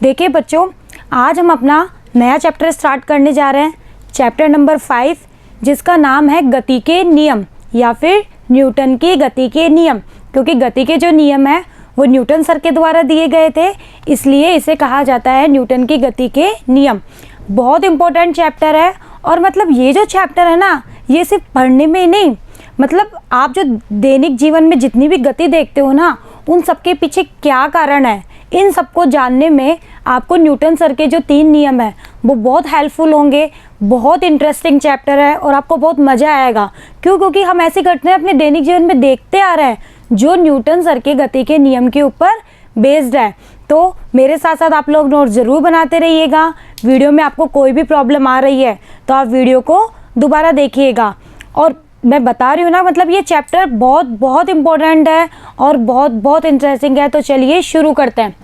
देखिए बच्चों, आज हम अपना नया चैप्टर स्टार्ट करने जा रहे हैं, चैप्टर नंबर 5, जिसका नाम है गति के नियम या फिर न्यूटन की गति के नियम। क्योंकि गति के जो नियम है वो न्यूटन सर के द्वारा दिए गए थे, इसलिए इसे कहा जाता है न्यूटन की गति के नियम। बहुत इंपॉर्टेंट चैप्टर है। और मतलब ये जो चैप्टर है ना, ये सिर्फ पढ़ने में ही नहीं, मतलब आप जो दैनिक जीवन में जितनी भी गति देखते हो ना, उन सबके पीछे क्या कारण है, इन सबको जानने में आपको न्यूटन सर के जो 3 नियम है वो बहुत हेल्पफुल होंगे। बहुत इंटरेस्टिंग चैप्टर है और आपको बहुत मज़ा आएगा। क्यों? क्योंकि हम ऐसी घटनाएं अपने दैनिक जीवन में देखते आ रहे हैं जो न्यूटन सर के गति के नियम के ऊपर बेस्ड है। तो मेरे साथ साथ आप लोग नोट ज़रूर बनाते रहिएगा। वीडियो में आपको कोई भी प्रॉब्लम आ रही है तो आप वीडियो को दोबारा देखिएगा। और मैं बता रही हूँ ना, मतलब ये चैप्टर बहुत बहुत इम्पोर्टेंट है और बहुत बहुत इंटरेस्टिंग है। तो चलिए शुरू करते हैं।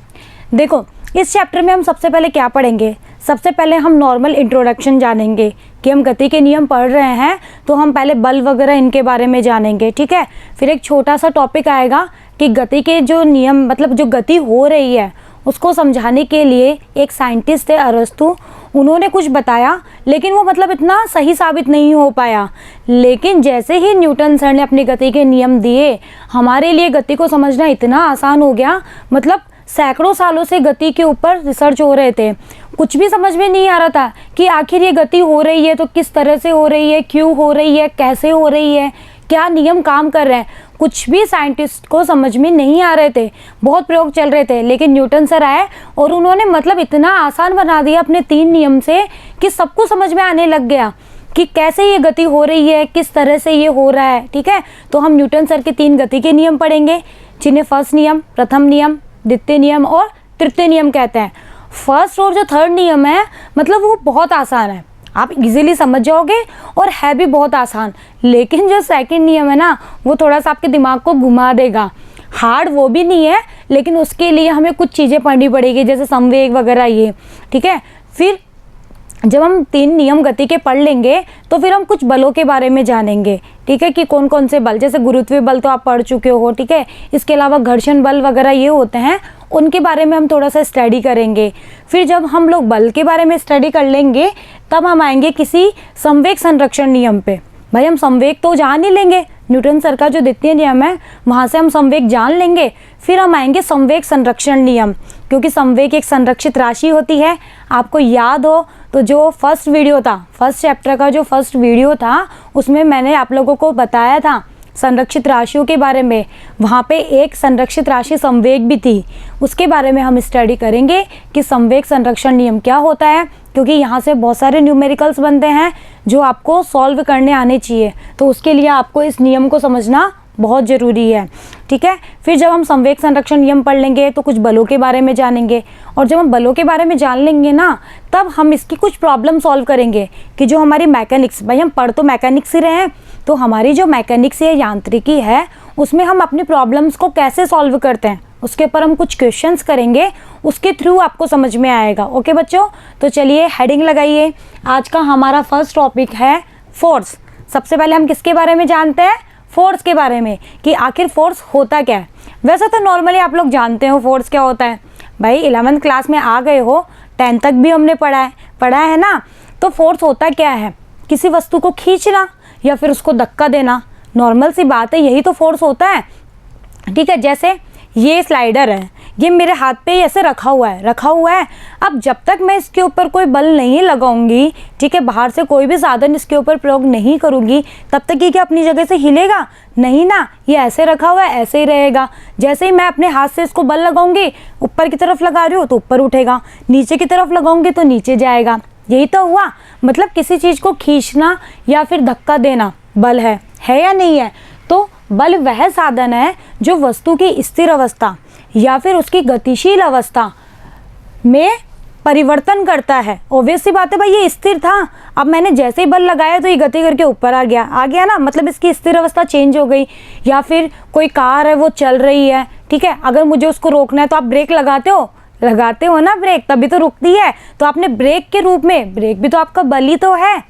देखो, इस चैप्टर में हम सबसे पहले क्या पढ़ेंगे? सबसे पहले हम नॉर्मल इंट्रोडक्शन जानेंगे कि हम गति के नियम पढ़ रहे हैं तो हम पहले बल वगैरह इनके बारे में जानेंगे, ठीक है। फिर एक छोटा सा टॉपिक आएगा कि गति के जो नियम, मतलब जो गति हो रही है उसको समझाने के लिए एक साइंटिस्ट थे अरस्तु, उन्होंने कुछ बताया, लेकिन वो मतलब इतना सही साबित नहीं हो पाया। लेकिन जैसे ही न्यूटन सर ने अपनी गति के नियम दिए, हमारे लिए गति को समझना इतना आसान हो गया। मतलब सैकड़ों सालों से गति के ऊपर रिसर्च हो रहे थे, कुछ भी समझ में नहीं आ रहा था कि आखिर ये गति हो रही है तो किस तरह से हो रही है, क्यों हो रही है, कैसे हो रही है, क्या नियम काम कर रहे हैं, कुछ भी साइंटिस्ट को समझ में नहीं आ रहे थे। बहुत प्रयोग चल रहे थे, लेकिन न्यूटन सर आए और उन्होंने मतलब इतना आसान बना दिया अपने 3 नियम से कि सबको समझ में आने लग गया कि कैसे ये गति हो रही है, किस तरह से ये हो रहा है, ठीक है। तो हम न्यूटन सर के 3 गति के नियम पढ़ेंगे, जिन्हें फर्स्ट नियम, प्रथम नियम, द्वितीय नियम और तृतीय नियम कहते हैं। फर्स्ट और जो थर्ड नियम है, मतलब वो बहुत आसान है, आप इजीली समझ जाओगे और है भी बहुत आसान। लेकिन जो सेकंड नियम है ना, वो थोड़ा सा आपके दिमाग को घुमा देगा। हार्ड वो भी नहीं है, लेकिन उसके लिए हमें कुछ चीज़ें पढ़नी पड़ेगी, जैसे संवेग वगैरह, ये ठीक है। फिर जब हम 3 नियम गति के पढ़ लेंगे तो फिर हम कुछ बलों के बारे में जानेंगे, ठीक है, कि कौन कौन से बल, जैसे गुरुत्वीय बल तो आप पढ़ चुके हो, ठीक है। इसके अलावा घर्षण बल वगैरह ये होते हैं, उनके बारे में हम थोड़ा सा स्टडी करेंगे। फिर जब हम लोग बल के बारे में स्टडी कर लेंगे तब हम आएंगे किसी संवेग संरक्षण नियम पे। भाई हम संवेग तो जान ही लेंगे, न्यूटन सर का जो द्वितीय नियम है वहाँ से हम संवेग जान लेंगे। फिर हम आएंगे संवेग संरक्षण नियम, क्योंकि संवेग एक संरक्षित राशि होती है। आपको याद हो तो जो फर्स्ट वीडियो था, फर्स्ट चैप्टर का जो फर्स्ट वीडियो था, उसमें मैंने आप लोगों को बताया था संरक्षित राशियों के बारे में। वहाँ पे एक संरक्षित राशि संवेग भी थी, उसके बारे में हम स्टडी करेंगे कि संवेग संरक्षण नियम क्या होता है, क्योंकि यहाँ से बहुत सारे न्यूमेरिकल्स बनते हैं जो आपको सॉल्व करने आने चाहिए। तो उसके लिए आपको इस नियम को समझना बहुत ज़रूरी है, ठीक है। फिर जब हम संवेग संरक्षण नियम पढ़ लेंगे तो कुछ बलों के बारे में जानेंगे, और जब हम बलों के बारे में जान लेंगे ना, तब हम इसकी कुछ प्रॉब्लम सॉल्व करेंगे कि जो हमारी मैकेनिक्स, भाई हम पढ़ तो मैकेनिक्स ही रहे हैं, तो हमारी जो मैकेनिक्स या यांत्रिकी है उसमें हम अपनी प्रॉब्लम्स को कैसे सॉल्व करते हैं, उसके ऊपर हम कुछ क्वेश्चंस करेंगे, उसके थ्रू आपको समझ में आएगा। ओके बच्चों, तो चलिए हेडिंग लगाइए। आज का हमारा फर्स्ट टॉपिक है फोर्स। सबसे पहले हम किसके बारे में जानते हैं? फोर्स के बारे में, कि आखिर फोर्स होता क्या है। वैसे तो नॉर्मली आप लोग जानते हो फोर्स क्या होता है, भाई 11th क्लास में आ गए हो, 10th तक भी हमने पढ़ा है ना। तो फोर्स होता क्या है? किसी वस्तु को खींचना या फिर उसको धक्का देना, नॉर्मल सी बात है, यही तो फोर्स होता है, ठीक है। जैसे ये स्लाइडर है, ये मेरे हाथ पे ऐसे रखा हुआ है। अब जब तक मैं इसके ऊपर कोई बल नहीं लगाऊंगी, ठीक है, बाहर से कोई भी साधन इसके ऊपर प्रयोग नहीं करूंगी, तब तक ये क्या अपनी जगह से हिलेगा? नहीं ना, ये ऐसे रखा हुआ है, ऐसे ही रहेगा। जैसे ही मैं अपने हाथ से इसको बल लगाऊंगी, ऊपर की तरफ लगा रही हूँ तो ऊपर उठेगा, नीचे की तरफ लगाऊंगी तो नीचे जाएगा। यही तो हुआ। मतलब किसी चीज़ को खींचना या फिर धक्का देना बल है या नहीं है? तो बल वह साधन है जो वस्तु की स्थिर अवस्था या फिर उसकी गतिशील अवस्था में परिवर्तन करता है। ऑब्वियस सी बात है भाई, ये स्थिर था, अब मैंने जैसे ही बल लगाया तो ये गति करके ऊपर आ गया ना, मतलब इसकी स्थिर अवस्था चेंज हो गई। या फिर कोई कार है वो चल रही है, ठीक है, अगर मुझे उसको रोकना है तो आप ब्रेक लगाते हो ना, ब्रेक तभी तो रुकती है। तो आपने ब्रेक के रूप में, ब्रेक भी तो आपका बल ही तो है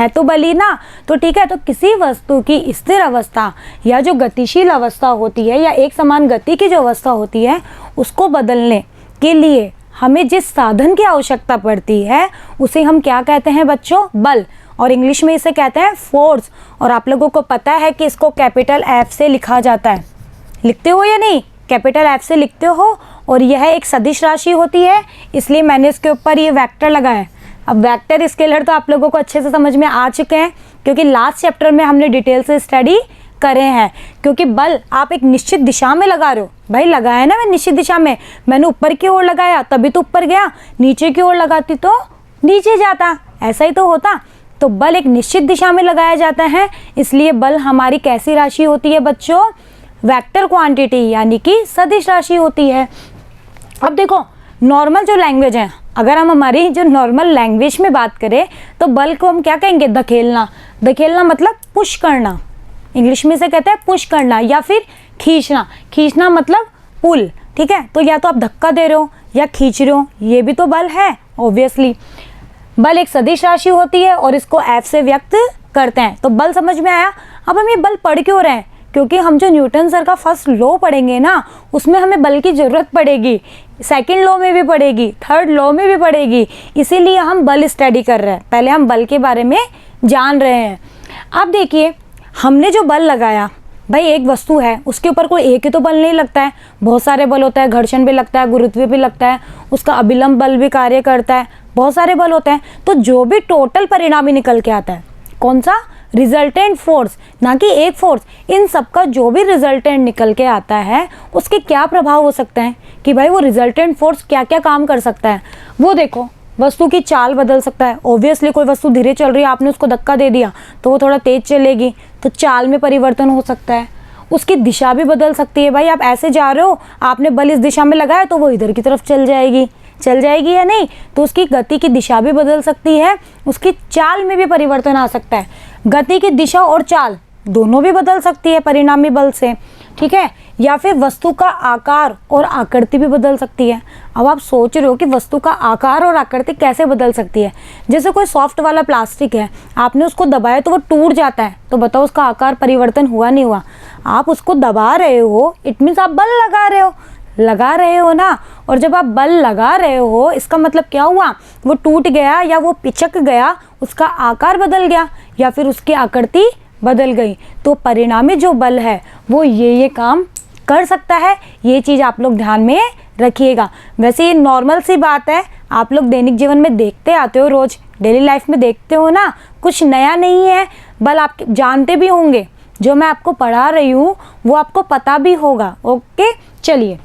तो बल ही ना। तो ठीक है, तो किसी वस्तु की स्थिर अवस्था या जो गतिशील अवस्था होती है या एक समान गति की जो अवस्था होती है, उसको बदलने के लिए हमें जिस साधन की आवश्यकता पड़ती है उसे हम क्या कहते हैं बच्चों? बल। और इंग्लिश में इसे कहते हैं फोर्स। और आप लोगों को पता है कि इसको कैपिटल एफ से लिखा जाता है। लिखते हो या नहीं? कैपिटल एफ से लिखते हो। और यह एक सदिश राशि होती है, इसलिए मैंने इसके ऊपर ये वेक्टर लगाया है। अब वेक्टर स्केलर तो आप लोगों को अच्छे से समझ में आ चुके हैं, क्योंकि लास्ट चैप्टर में हमने डिटेल से स्टडी करे हैं। क्योंकि बल आप एक निश्चित दिशा में लगा रहे हो। भाई लगाया ना मैं निश्चित दिशा में, मैंने ऊपर की ओर लगाया तभी तो ऊपर गया, नीचे की ओर लगाती तो नीचे जाता, ऐसा ही तो होता। तो बल एक निश्चित दिशा में लगाया जाता है, इसलिए बल हमारी कैसी राशि होती है बच्चों? वेक्टर क्वांटिटी, यानी कि सदिश राशि होती है। अब देखो नॉर्मल जो लैंग्वेज है, अगर हम हमारी जो नॉर्मल लैंग्वेज में बात करें तो बल को हम क्या कहेंगे? धकेलना। धकेलना मतलब पुश करना, इंग्लिश में से कहते हैं पुश करना, या फिर खींचना। खींचना मतलब पुल, ठीक है। तो या तो आप धक्का दे रहे हो या खींच रहे हो, ये भी तो बल है ऑब्वियसली। बल एक सदिश राशि होती है और इसको एफ से व्यक्त करते हैं। तो बल समझ में आया। अब हम ये बल पढ़ क्यों रहे हैं? क्योंकि हम जो न्यूटन सर का फर्स्ट लॉ पढ़ेंगे ना, उसमें हमें बल की ज़रूरत पड़ेगी, सेकंड लॉ में भी पड़ेगी, थर्ड लॉ में भी पड़ेगी, इसीलिए हम बल स्टडी कर रहे हैं। पहले हम बल के बारे में जान रहे हैं। अब देखिए हमने जो बल लगाया, भाई एक वस्तु है उसके ऊपर कोई एक ही तो बल नहीं लगता है, बहुत सारे बल होता है। घर्षण भी लगता है, गुरुत्व भी लगता है, उसका अभिलंब बल भी कार्य करता है, बहुत सारे बल होते हैं। तो जो भी टोटल परिणामी निकल के आता है, कौन सा? रिजल्टेंट फोर्स, ना कि एक फोर्स। इन सब का जो भी रिजल्टेंट निकल के आता है उसके क्या प्रभाव हो सकते हैं कि भाई वो रिजल्टेंट फोर्स क्या क्या काम कर सकता है। वो देखो वस्तु की चाल बदल सकता है। ऑब्वियसली कोई वस्तु धीरे चल रही है, आपने उसको धक्का दे दिया तो वो थोड़ा तेज चलेगी, तो चाल में परिवर्तन हो सकता है। उसकी दिशा भी बदल सकती है। भाई आप ऐसे जा रहे हो, आपने बल इस दिशा में लगाया तो वो इधर की तरफ चल जाएगी या नहीं? तो उसकी गति की दिशा भी बदल सकती है, उसकी चाल में भी परिवर्तन आ सकता है। गति की दिशा और चाल दोनों भी बदल सकती है परिणामी बल से, ठीक है। या फिर वस्तु का आकार और आकृति भी बदल सकती है। अब आप सोच रहे हो कि वस्तु का आकार और आकृति कैसे बदल सकती है? जैसे कोई सॉफ्ट वाला प्लास्टिक है, आपने उसको दबाया तो वो टूट जाता है, तो बताओ उसका आकार परिवर्तन हुआ नहीं हुआ? आप उसको दबा रहे हो, इट मीन्स आप बल लगा रहे हो ना। और जब आप बल लगा रहे हो इसका मतलब क्या हुआ? वो टूट गया या वो पिचक गया, उसका आकार बदल गया या फिर उसकी आकृति बदल गई। तो परिणामी जो बल है वो ये काम कर सकता है। ये चीज़ आप लोग ध्यान में रखिएगा। वैसे ये नॉर्मल सी बात है, आप लोग दैनिक जीवन में देखते आते हो, रोज डेली लाइफ में देखते हो ना, कुछ नया नहीं है। बल आप जानते भी होंगे, जो मैं आपको पढ़ा रही हूँ वो आपको पता भी होगा। ओके चलिए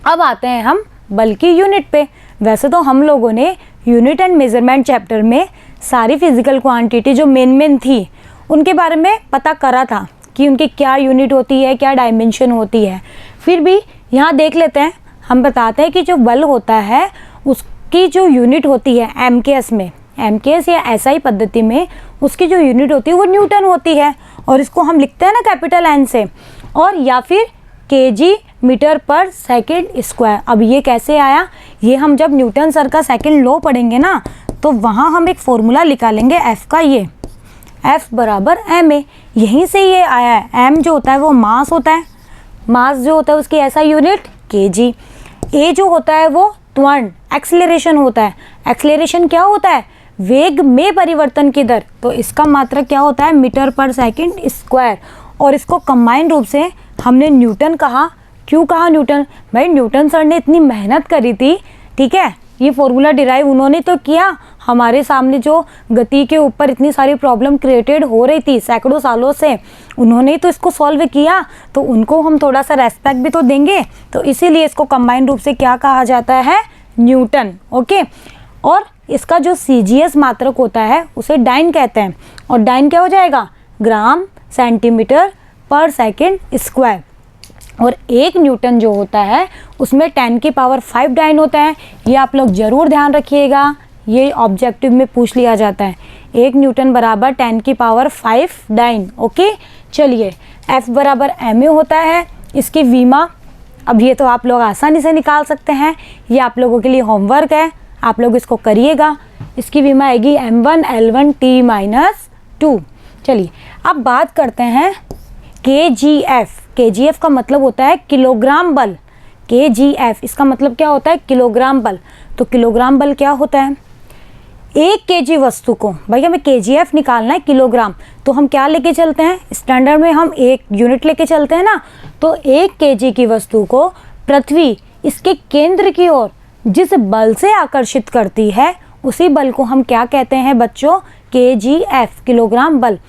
अब आते हैं हम बल की यूनिट पे। वैसे तो हम लोगों ने यूनिट एंड मेजरमेंट चैप्टर में सारी फिजिकल क्वांटिटी जो मेन थी उनके बारे में पता करा था कि उनकी क्या यूनिट होती है, क्या डायमेंशन होती है। फिर भी यहाँ देख लेते हैं, हम बताते हैं कि जो बल होता है उसकी जो यूनिट होती है एमकेएस में, एमकेएस या एसआई पद्धति में उसकी जो यूनिट होती है वो न्यूटन होती है। और इसको हम लिखते हैं ना कैपिटल एन से, और या फिर केजी मीटर पर सेकंड स्क्वायर। अब ये कैसे आया? ये हम जब न्यूटन सर का सेकंड लॉ पढ़ेंगे ना, तो वहाँ हम एक फॉर्मूला निकालेंगे एफ का, ये एफ बराबर एम ए, यहीं से ये आया है। एम जो होता है वो मास होता है, मास जो होता है उसकी ऐसा यूनिट केजी। ए जो होता है वो त्वरण एक्सीलरेशन होता है। एक्सीलरेशन क्या होता है? वेग में परिवर्तन की दर। तो इसका मात्रक क्या होता है? मीटर पर सेकंड स्क्वायर। और इसको कंबाइंड रूप से हमने न्यूटन कहा। क्यों कहा न्यूटन? भाई न्यूटन सर ने इतनी मेहनत करी थी, ठीक है, ये फॉर्मूला डिराइव उन्होंने तो किया। हमारे सामने जो गति के ऊपर इतनी सारी प्रॉब्लम क्रिएटेड हो रही थी सैकड़ों सालों से, उन्होंने ही तो इसको सॉल्व किया, तो उनको हम थोड़ा सा रेस्पेक्ट भी तो देंगे। तो इसीलिए इसको कंबाइंड रूप से क्या कहा जाता है? न्यूटन। ओके। और इसका जो सीजीएस मात्रक होता है उसे डाइन कहते हैं। और डाइन क्या हो जाएगा? ग्राम सेंटीमीटर पर सेकंड स्क्वायर। और एक न्यूटन जो होता है उसमें 10 की पावर 5 डाइन होता है। ये आप लोग ज़रूर ध्यान रखिएगा, ये ऑब्जेक्टिव में पूछ लिया जाता है। एक न्यूटन बराबर 10 की पावर 5 डाइन। ओके चलिए, एफ बराबर एम ए होता है। इसकी वीमा, अब ये तो आप लोग आसानी से निकाल सकते हैं, ये आप लोगों के लिए होमवर्क है, आप लोग इसको करिएगा। इसकी वीमा आएगी m1L1T-2। चलिए अब बात करते हैं केजीएफ। केजीएफ का मतलब होता है किलोग्राम बल। kgf, इसका मतलब क्या होता है? किलोग्राम बल। तो किलोग्राम बल क्या होता है? 1 kg वस्तु को, भाई हमें kgf निकालना है, किलोग्राम, तो हम क्या लेके चलते हैं? स्टैंडर्ड में हम 1 यूनिट लेके चलते हैं ना। तो 1 kg की वस्तु को पृथ्वी इसके केंद्र की ओर जिस बल से आकर्षित करती है, उसी बल को हम क्या कहते हैं बच्चों? kgf, किलोग्राम बल।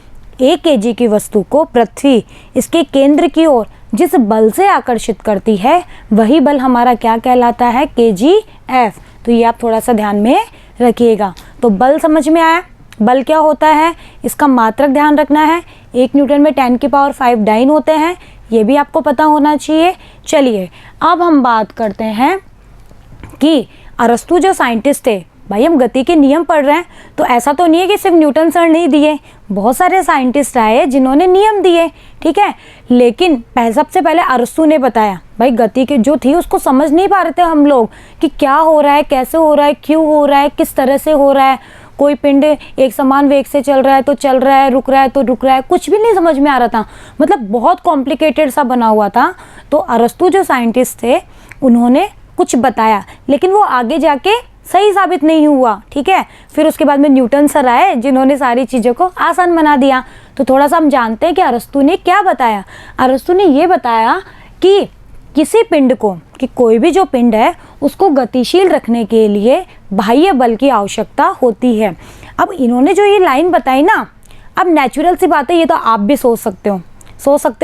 1 kg की वस्तु को पृथ्वी इसके केंद्र की ओर जिस बल से आकर्षित करती है, वही बल हमारा क्या कहलाता है? kgf। तो ये आप थोड़ा सा ध्यान में रखिएगा। तो बल समझ में आया? बल क्या होता है, इसका मात्रक ध्यान रखना है। 1 न्यूटन में 10⁵ डाइन होते हैं, ये भी आपको पता होना चाहिए। चलिए अब हम बात करते हैं कि अरस्तु जो साइंटिस्ट थे, भाई हम गति के नियम पढ़ रहे हैं, तो ऐसा तो नहीं है कि सिर्फ न्यूटन सर नहीं दिए, बहुत सारे साइंटिस्ट आए जिन्होंने नियम दिए, ठीक है। लेकिन सबसे पहले अरस्तु ने बताया। भाई गति के जो थी उसको समझ नहीं पा रहे थे हम लोग कि क्या हो रहा है, कैसे हो रहा है, क्यों हो रहा है, किस तरह से हो रहा है। कोई पिंड एक समान वेग से चल रहा है तो चल रहा है, रुक रहा है तो रुक रहा है, कुछ भी नहीं समझ में आ रहा था, मतलब बहुत कॉम्प्लिकेटेड सा बना हुआ था। तो अरस्तु जो साइंटिस्ट थे उन्होंने कुछ बताया, लेकिन वो आगे जाके सही साबित नहीं हुआ, ठीक है। फिर उसके बाद में न्यूटन सर आए जिन्होंने सारी चीज़ों को आसान बना दिया। तो थोड़ा सा हम जानते हैं कि अरस्तु ने क्या बताया। अरस्तु ने ये बताया कि किसी पिंड को, कि कोई भी जो पिंड है उसको गतिशील रखने के लिए बाह्य बल की आवश्यकता होती है। अब इन्होंने जो ये लाइन बताई ना, अब नेचुरल सी बात है, ये तो आप भी सोच सकते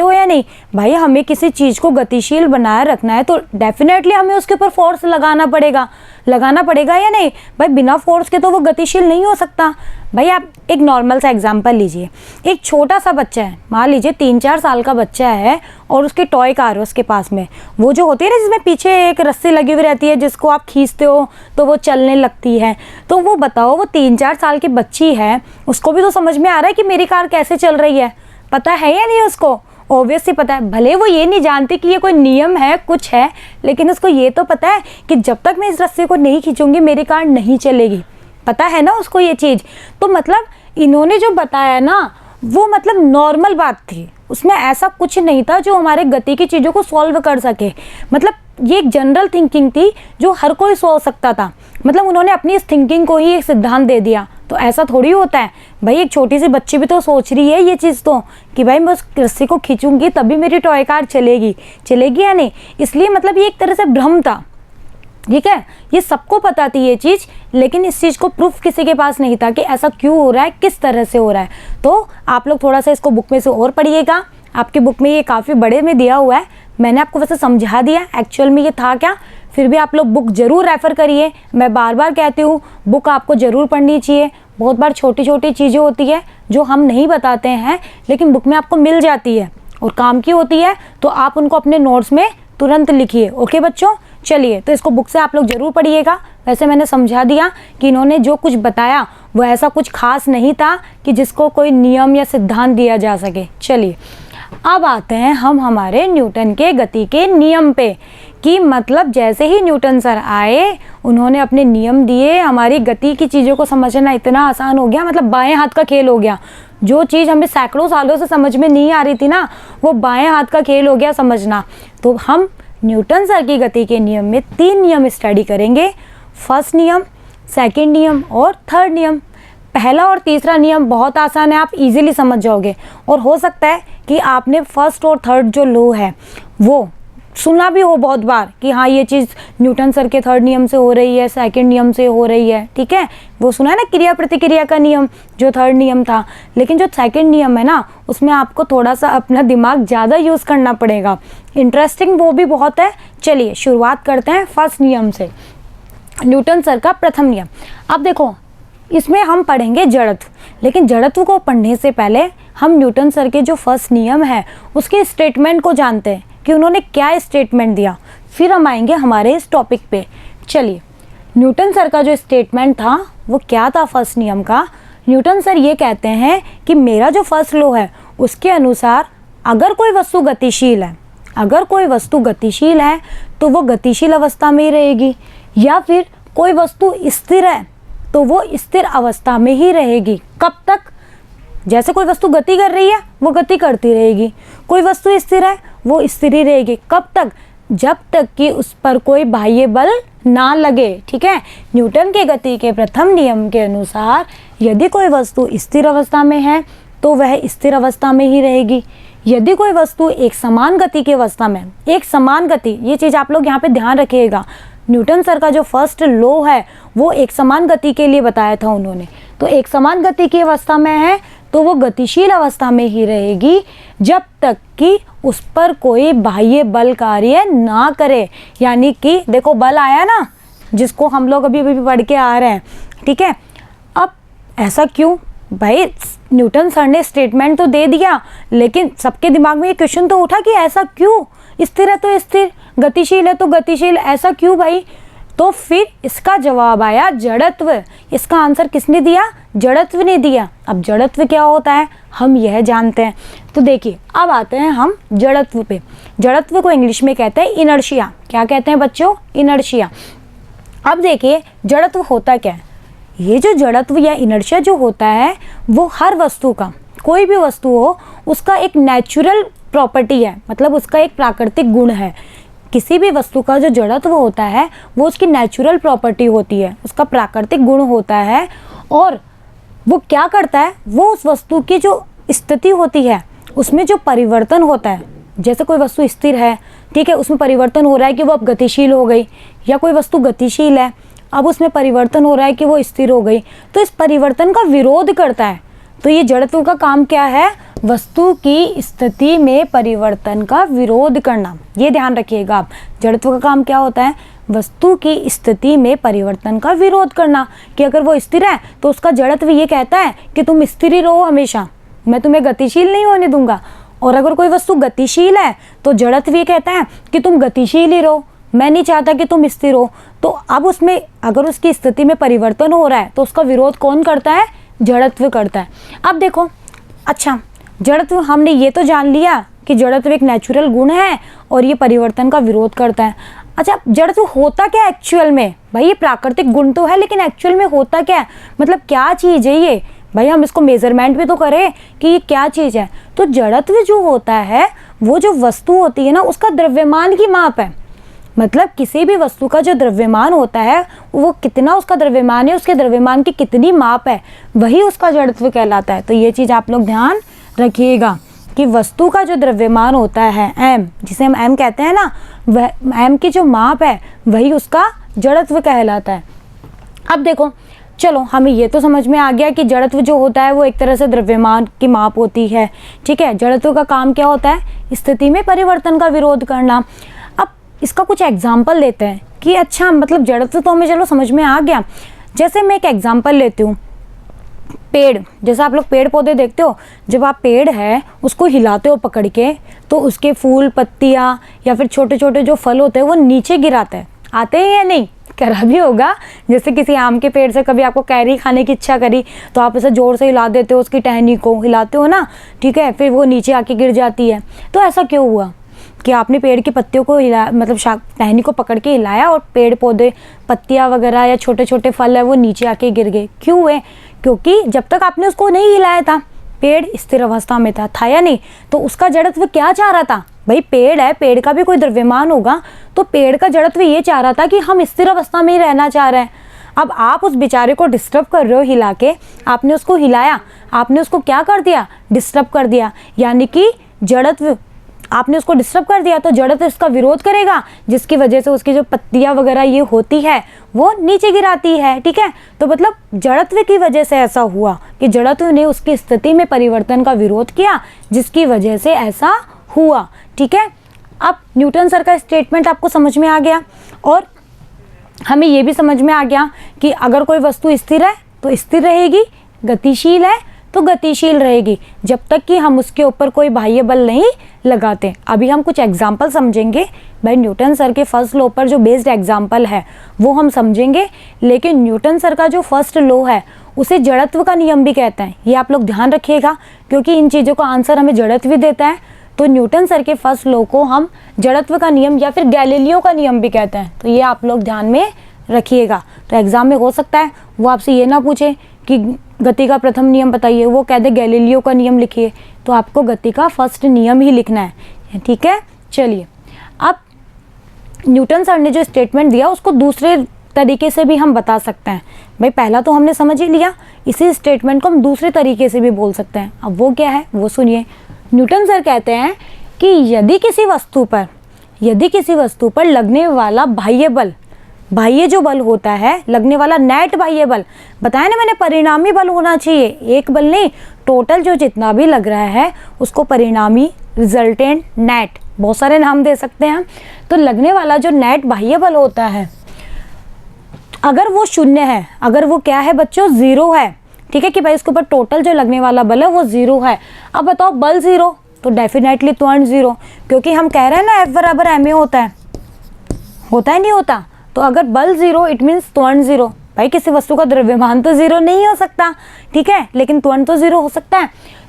हो या नहीं? भाई हमें किसी चीज़ को गतिशील बनाए रखना है तो डेफिनेटली हमें उसके ऊपर फोर्स लगाना पड़ेगा या नहीं? भाई बिना फोर्स के तो वो गतिशील नहीं हो सकता। भाई आप एक नॉर्मल सा एग्जांपल लीजिए। एक छोटा सा बच्चा है, मान लीजिए 3-4 साल का बच्चा है, और उसकी टॉय कार है उसके पास में, वो जो होती है ना जिसमें पीछे एक रस्सी लगी हुई रहती है, जिसको आप खींचते हो तो वो चलने लगती है। तो वो बताओ, वो 3-4 साल की बच्ची है, उसको भी तो समझ में आ रहा है कि मेरी कार कैसे चल रही है, पता है या नहीं? उसको ऑब्वियसली पता है। भले वो ये नहीं जानती कि ये कोई नियम है, कुछ है, लेकिन उसको ये तो पता है कि जब तक मैं इस रस्से को नहीं खींचूंगी मेरी कार नहीं चलेगी, पता है ना उसको ये चीज़। तो मतलब इन्होंने जो बताया ना, वो मतलब नॉर्मल बात थी, उसमें ऐसा कुछ नहीं था जो हमारे गति की चीज़ों को सॉल्व कर सके। मतलब ये एक जनरल थिंकिंग थी जो हर कोई सोच सकता था। मतलब उन्होंने अपनी इस थिंकिंग को ही एक सिद्धांत दे दिया। तो ऐसा थोड़ी होता है भाई, एक छोटी सी बच्ची भी तो सोच रही है ये चीज़ तो, कि भाई मैं उस रस्सी को खींचूंगी तभी मेरी टॉय कार चलेगी या नहीं। इसलिए मतलब ये एक तरह से भ्रम था, ठीक है। ये सबको पता थी ये चीज़, लेकिन इस चीज़ को प्रूफ किसी के पास नहीं था कि ऐसा क्यों हो रहा है, किस तरह से हो रहा है। तो आप लोग थोड़ा सा इसको बुक में से और पढ़िएगा। आपकी बुक में ये काफ़ी बड़े में दिया हुआ है, मैंने आपको वैसे समझा दिया एक्चुअल में ये था क्या, फिर भी आप लोग बुक ज़रूर रेफ़र करिए। मैं बार बार कहती हूँ बुक आपको ज़रूर पढ़नी चाहिए। बहुत बार छोटी छोटी चीज़ें होती है जो हम नहीं बताते हैं, लेकिन बुक में आपको मिल जाती है और काम की होती है, तो आप उनको अपने नोट्स में तुरंत लिखिए। ओके बच्चों, चलिए तो इसको बुक से आप लोग ज़रूर पढ़िएगा। वैसे मैंने समझा दिया कि इन्होंने जो कुछ बताया वो ऐसा कुछ खास नहीं था कि जिसको कोई नियम या सिद्धांत दिया जा सके। चलिए अब आते हैं हम हमारे न्यूटन के गति के नियम पे, कि मतलब जैसे ही न्यूटन सर आए उन्होंने अपने नियम दिए, हमारी गति की चीज़ों को समझना इतना आसान हो गया, मतलब बाएं हाथ का खेल हो गया। जो चीज़ हमें सैकड़ों सालों से समझ में नहीं आ रही थी ना, वो बाएं हाथ का खेल हो गया समझना। तो हम न्यूटन सर की गति के नियम में 3 नियम स्टडी करेंगे। फर्स्ट नियम, सेकंड नियम और थर्ड नियम। पहला और तीसरा नियम बहुत आसान है, आप इजीली समझ जाओगे। और हो सकता है कि आपने फर्स्ट और थर्ड जो लॉ है वो सुना भी हो बहुत बार कि हाँ ये चीज़ न्यूटन सर के थर्ड नियम से हो रही है, सेकंड नियम से हो रही है, ठीक है। वो सुना है ना क्रिया प्रतिक्रिया का नियम, जो थर्ड नियम था। लेकिन जो सेकंड नियम है ना, उसमें आपको थोड़ा सा अपना दिमाग ज़्यादा यूज़ करना पड़ेगा। इंटरेस्टिंग वो भी बहुत है। चलिए शुरुआत करते हैं फर्स्ट नियम से, न्यूटन सर का प्रथम नियम। अब देखो इसमें हम पढ़ेंगे जड़त्व, लेकिन जड़त्व को पढ़ने से पहले हम न्यूटन सर के जो फर्स्ट नियम है उसके स्टेटमेंट को जानते हैं कि उन्होंने क्या स्टेटमेंट दिया, फिर हम आएंगे हमारे इस टॉपिक पे। चलिए न्यूटन सर का जो स्टेटमेंट था वो क्या था फर्स्ट नियम का। न्यूटन सर ये कहते हैं कि मेरा जो फर्स्ट लॉ है उसके अनुसार अगर कोई वस्तु गतिशील है तो वो गतिशील अवस्था में ही रहेगी, या फिर कोई वस्तु स्थिर है तो वो स्थिर अवस्था में ही रहेगी। कब तक? जैसे कोई वस्तु गति कर रही है वो गति करती रहेगी, कोई वस्तु स्थिर है वो स्थिर ही रहेगी। कब तक? जब तक कि उस पर कोई बाह्य बल ना लगे। ठीक है, न्यूटन के गति के प्रथम नियम के अनुसार यदि कोई वस्तु स्थिर अवस्था में है तो वह स्थिर अवस्था में ही रहेगी। यदि कोई वस्तु एक समान गति की अवस्था में, एक समान गति, ये चीज़ आप लोग यहाँ पे ध्यान रखिएगा। न्यूटन सर का जो फर्स्ट लॉ है वो एक समान गति के लिए बताया था उन्होंने। तो एक समान गति की अवस्था में है तो वो गतिशील अवस्था में ही रहेगी जब तक कि उस पर कोई बाह्य बल कार्य ना करे। यानी कि देखो बल आया ना, जिसको हम लोग अभी अभी पढ़ के आ रहे हैं। ठीक है, अब ऐसा क्यों भाई, न्यूटन सर ने स्टेटमेंट तो दे दिया, लेकिन सबके दिमाग में ये क्वेश्चन तो उठा कि ऐसा क्यों, स्थिर है तो स्थिर, गतिशील है तो गतिशील, ऐसा क्यों भाई। तो फिर इसका जवाब आया जड़त्व। इसका आंसर किसने दिया, जड़त्व ने दिया। अब जड़त्व क्या होता है हम यह जानते हैं। तो देखिए अब आते हैं हम जड़त्व पे। जड़त्व को इंग्लिश में कहते हैं इनर्शिया। क्या कहते हैं बच्चों, इनर्शिया। अब देखिए जड़त्व होता क्या है। ये जो जड़त्व या इनर्शिया जो होता है वो हर वस्तु का, कोई भी वस्तु हो उसका एक नेचुरल प्रॉपर्टी है, मतलब उसका एक प्राकृतिक गुण है। किसी भी वस्तु का जो जड़त्व होता है वो उसकी नेचुरल प्रॉपर्टी होती है, उसका प्राकृतिक गुण होता है। और वो क्या करता है, वो उस वस्तु की जो स्थिति होती है उसमें जो परिवर्तन होता है, जैसे कोई वस्तु स्थिर है, ठीक है, उसमें परिवर्तन हो रहा है कि वो अब गतिशील हो गई, या कोई वस्तु गतिशील है अब उसमें परिवर्तन हो रहा है कि वो स्थिर हो गई, तो इस परिवर्तन का विरोध करता है। तो ये जड़त्व का काम क्या है, वस्तु की स्थिति में परिवर्तन का विरोध करना। ये ध्यान रखिएगा आप, जड़त्व का काम क्या होता है, वस्तु की स्थिति में परिवर्तन का विरोध करना। कि अगर वो स्थिर है तो उसका जड़त्व ये कहता है कि तुम स्थिर ही रहो हमेशा, मैं तुम्हें गतिशील नहीं होने दूंगा। और अगर कोई वस्तु गतिशील है तो जड़त्व ये कहता है कि तुम गतिशील ही रहो, मैं नहीं चाहता कि तुम स्थिर हो। तो अब उसमें अगर उसकी स्थिति में परिवर्तन हो रहा है तो उसका विरोध कौन करता है, जड़त्व करता है। अब देखो, अच्छा जड़त्व हमने ये तो जान लिया कि जड़त्व एक नेचुरल गुण है और ये परिवर्तन का विरोध करता है। अच्छा जड़त्व होता क्या एक्चुअल में, भाई ये प्राकृतिक गुण तो है लेकिन एक्चुअल में होता क्या है, मतलब क्या चीज़ है ये, भाई हम इसको मेजरमेंट भी तो करें कि ये क्या चीज़ है। तो जड़त्व जो होता है वो जो वस्तु होती है ना उसका द्रव्यमान की माप है। मतलब किसी भी वस्तु का जो द्रव्यमान होता है वो कितना उसका द्रव्यमान है, उसके द्रव्यमान की कितनी माप है, वही उसका जड़त्व कहलाता है। तो ये चीज़ आप लोग ध्यान रखिएगा कि वस्तु का जो द्रव्यमान होता है m, जिसे हम m कहते हैं ना, वह m की जो माप है वही उसका जड़त्व कहलाता है। अब देखो चलो हमें ये तो समझ में आ गया कि जड़त्व जो होता है वो एक तरह से द्रव्यमान की माप होती है। ठीक है, जड़त्व का काम क्या होता है, स्थिति में परिवर्तन का विरोध करना। अब इसका कुछ एग्जाम्पल लेते हैं कि अच्छा मतलब जड़त्व तो हमें चलो समझ में आ गया। जैसे मैं एक एग्जाम्पल लेती हूँ, पेड़, जैसे आप लोग पेड़ पौधे देखते हो, जब आप पेड़ है उसको हिलाते हो पकड़ के तो उसके फूल पत्तियाँ या फिर छोटे छोटे जो फल होते हैं वो नीचे गिराते हैं, आते हैं या नहीं, करा भी होगा। जैसे किसी आम के पेड़ से कभी आपको कैरी खाने की इच्छा करी तो आप इसे जोर से हिला देते हो, उसकी टहनी को हिलाते हो ना, ठीक है, फिर वो नीचे आके गिर जाती है। तो ऐसा क्यों हुआ कि आपने पेड़ की पत्तियों को हिला, मतलब टहनी को पकड़ के हिलाया और पेड़ पौधे पत्तियाँ वगैरह या छोटे छोटे फल है वो नीचे आके गिर गए, क्यों हुए, क्योंकि जब तक आपने उसको नहीं हिलाया था पेड़ स्थिर अवस्था में था या नहीं। तो उसका जड़त्व क्या चाह रहा था, भाई पेड़ है, पेड़ का भी कोई द्रव्यमान होगा, तो पेड़ का जड़त्व ये चाह रहा था कि हम स्थिर अवस्था में ही रहना चाह रहे हैं। अब आप उस बेचारे को डिस्टर्ब कर रहे हो हिला के, आपने उसको हिलाया, आपने उसको क्या कर दिया, डिस्टर्ब कर दिया, यानी कि जड़त्व आपने उसको डिस्टर्ब कर दिया तो जड़त्व इसका विरोध करेगा, जिसकी वजह से उसकी जो पत्तियां वगैरह ये होती है वो नीचे गिराती है। ठीक है, तो मतलब जड़त्व की वजह से ऐसा हुआ कि जड़त्व ने उसकी स्थिति में परिवर्तन का विरोध किया, जिसकी वजह से ऐसा हुआ। ठीक है, अब न्यूटन सर का स्टेटमेंट आपको समझ में आ गया और हमें ये भी समझ में आ गया कि अगर कोई वस्तु स्थिर है तो स्थिर रहेगी, गतिशील है तो गतिशील रहेगी, जब तक कि हम उसके ऊपर कोई बाह्य बल नहीं लगाते। अभी हम कुछ एग्जाम्पल समझेंगे, भाई न्यूटन सर के फर्स्ट लॉ पर जो बेस्ड एग्जाम्पल है वो हम समझेंगे, लेकिन न्यूटन सर का जो फर्स्ट लॉ है उसे जड़त्व का नियम भी कहते हैं। ये आप लोग ध्यान रखिएगा क्योंकि इन चीज़ों का आंसर हमें जड़त्व भी देता है। तो न्यूटन सर के फर्स्ट लॉ को हम जड़त्व का नियम या फिर गैलीलियो का नियम भी कहते हैं। तो ये आप लोग ध्यान में रखिएगा। तो एग्जाम में हो सकता है वो आपसे ये ना पूछे कि गति का प्रथम नियम बताइए, वो कह दे गैलीलियो का नियम लिखिए, तो आपको गति का फर्स्ट नियम ही लिखना है। ठीक है, चलिए अब न्यूटन सर ने जो स्टेटमेंट दिया उसको दूसरे तरीके से भी हम बता सकते हैं। भाई पहला तो हमने समझ ही लिया, इसी स्टेटमेंट को हम दूसरे तरीके से भी बोल सकते हैं। अब वो क्या है वो सुनिए। न्यूटन सर कहते हैं कि यदि किसी वस्तु पर लगने वाला बाह्य जो बल होता है, लगने वाला नेट बाह्य बल, बताया ना मैंने, परिणामी बल होना चाहिए, एक बल नहीं, टोटल जो जितना भी लग रहा है उसको परिणामी, रिजल्टेंट, नेट, बहुत सारे नाम दे सकते हैं। तो लगने वाला जो नेट बाह्य बल होता है, अगर वो शून्य है, अगर वो क्या है बच्चों, जीरो है, ठीक है, कि भाई उसके ऊपर टोटल जो लगने वाला बल है वो जीरो है। अब बताओ बल जीरो तो डेफिनेटली त्वरण जीरो, क्योंकि हम कह रहे हैं ना F बराबर ma होता है नहीं होता। तो अगर बल जीरो इट मीन्स त्वरण जीरो। भाई किसी वस्तु का द्रव्यमान तो जीरो नहीं हो सकता, ठीक है, लेकिन त्वरण तो जीरो हो सकता है।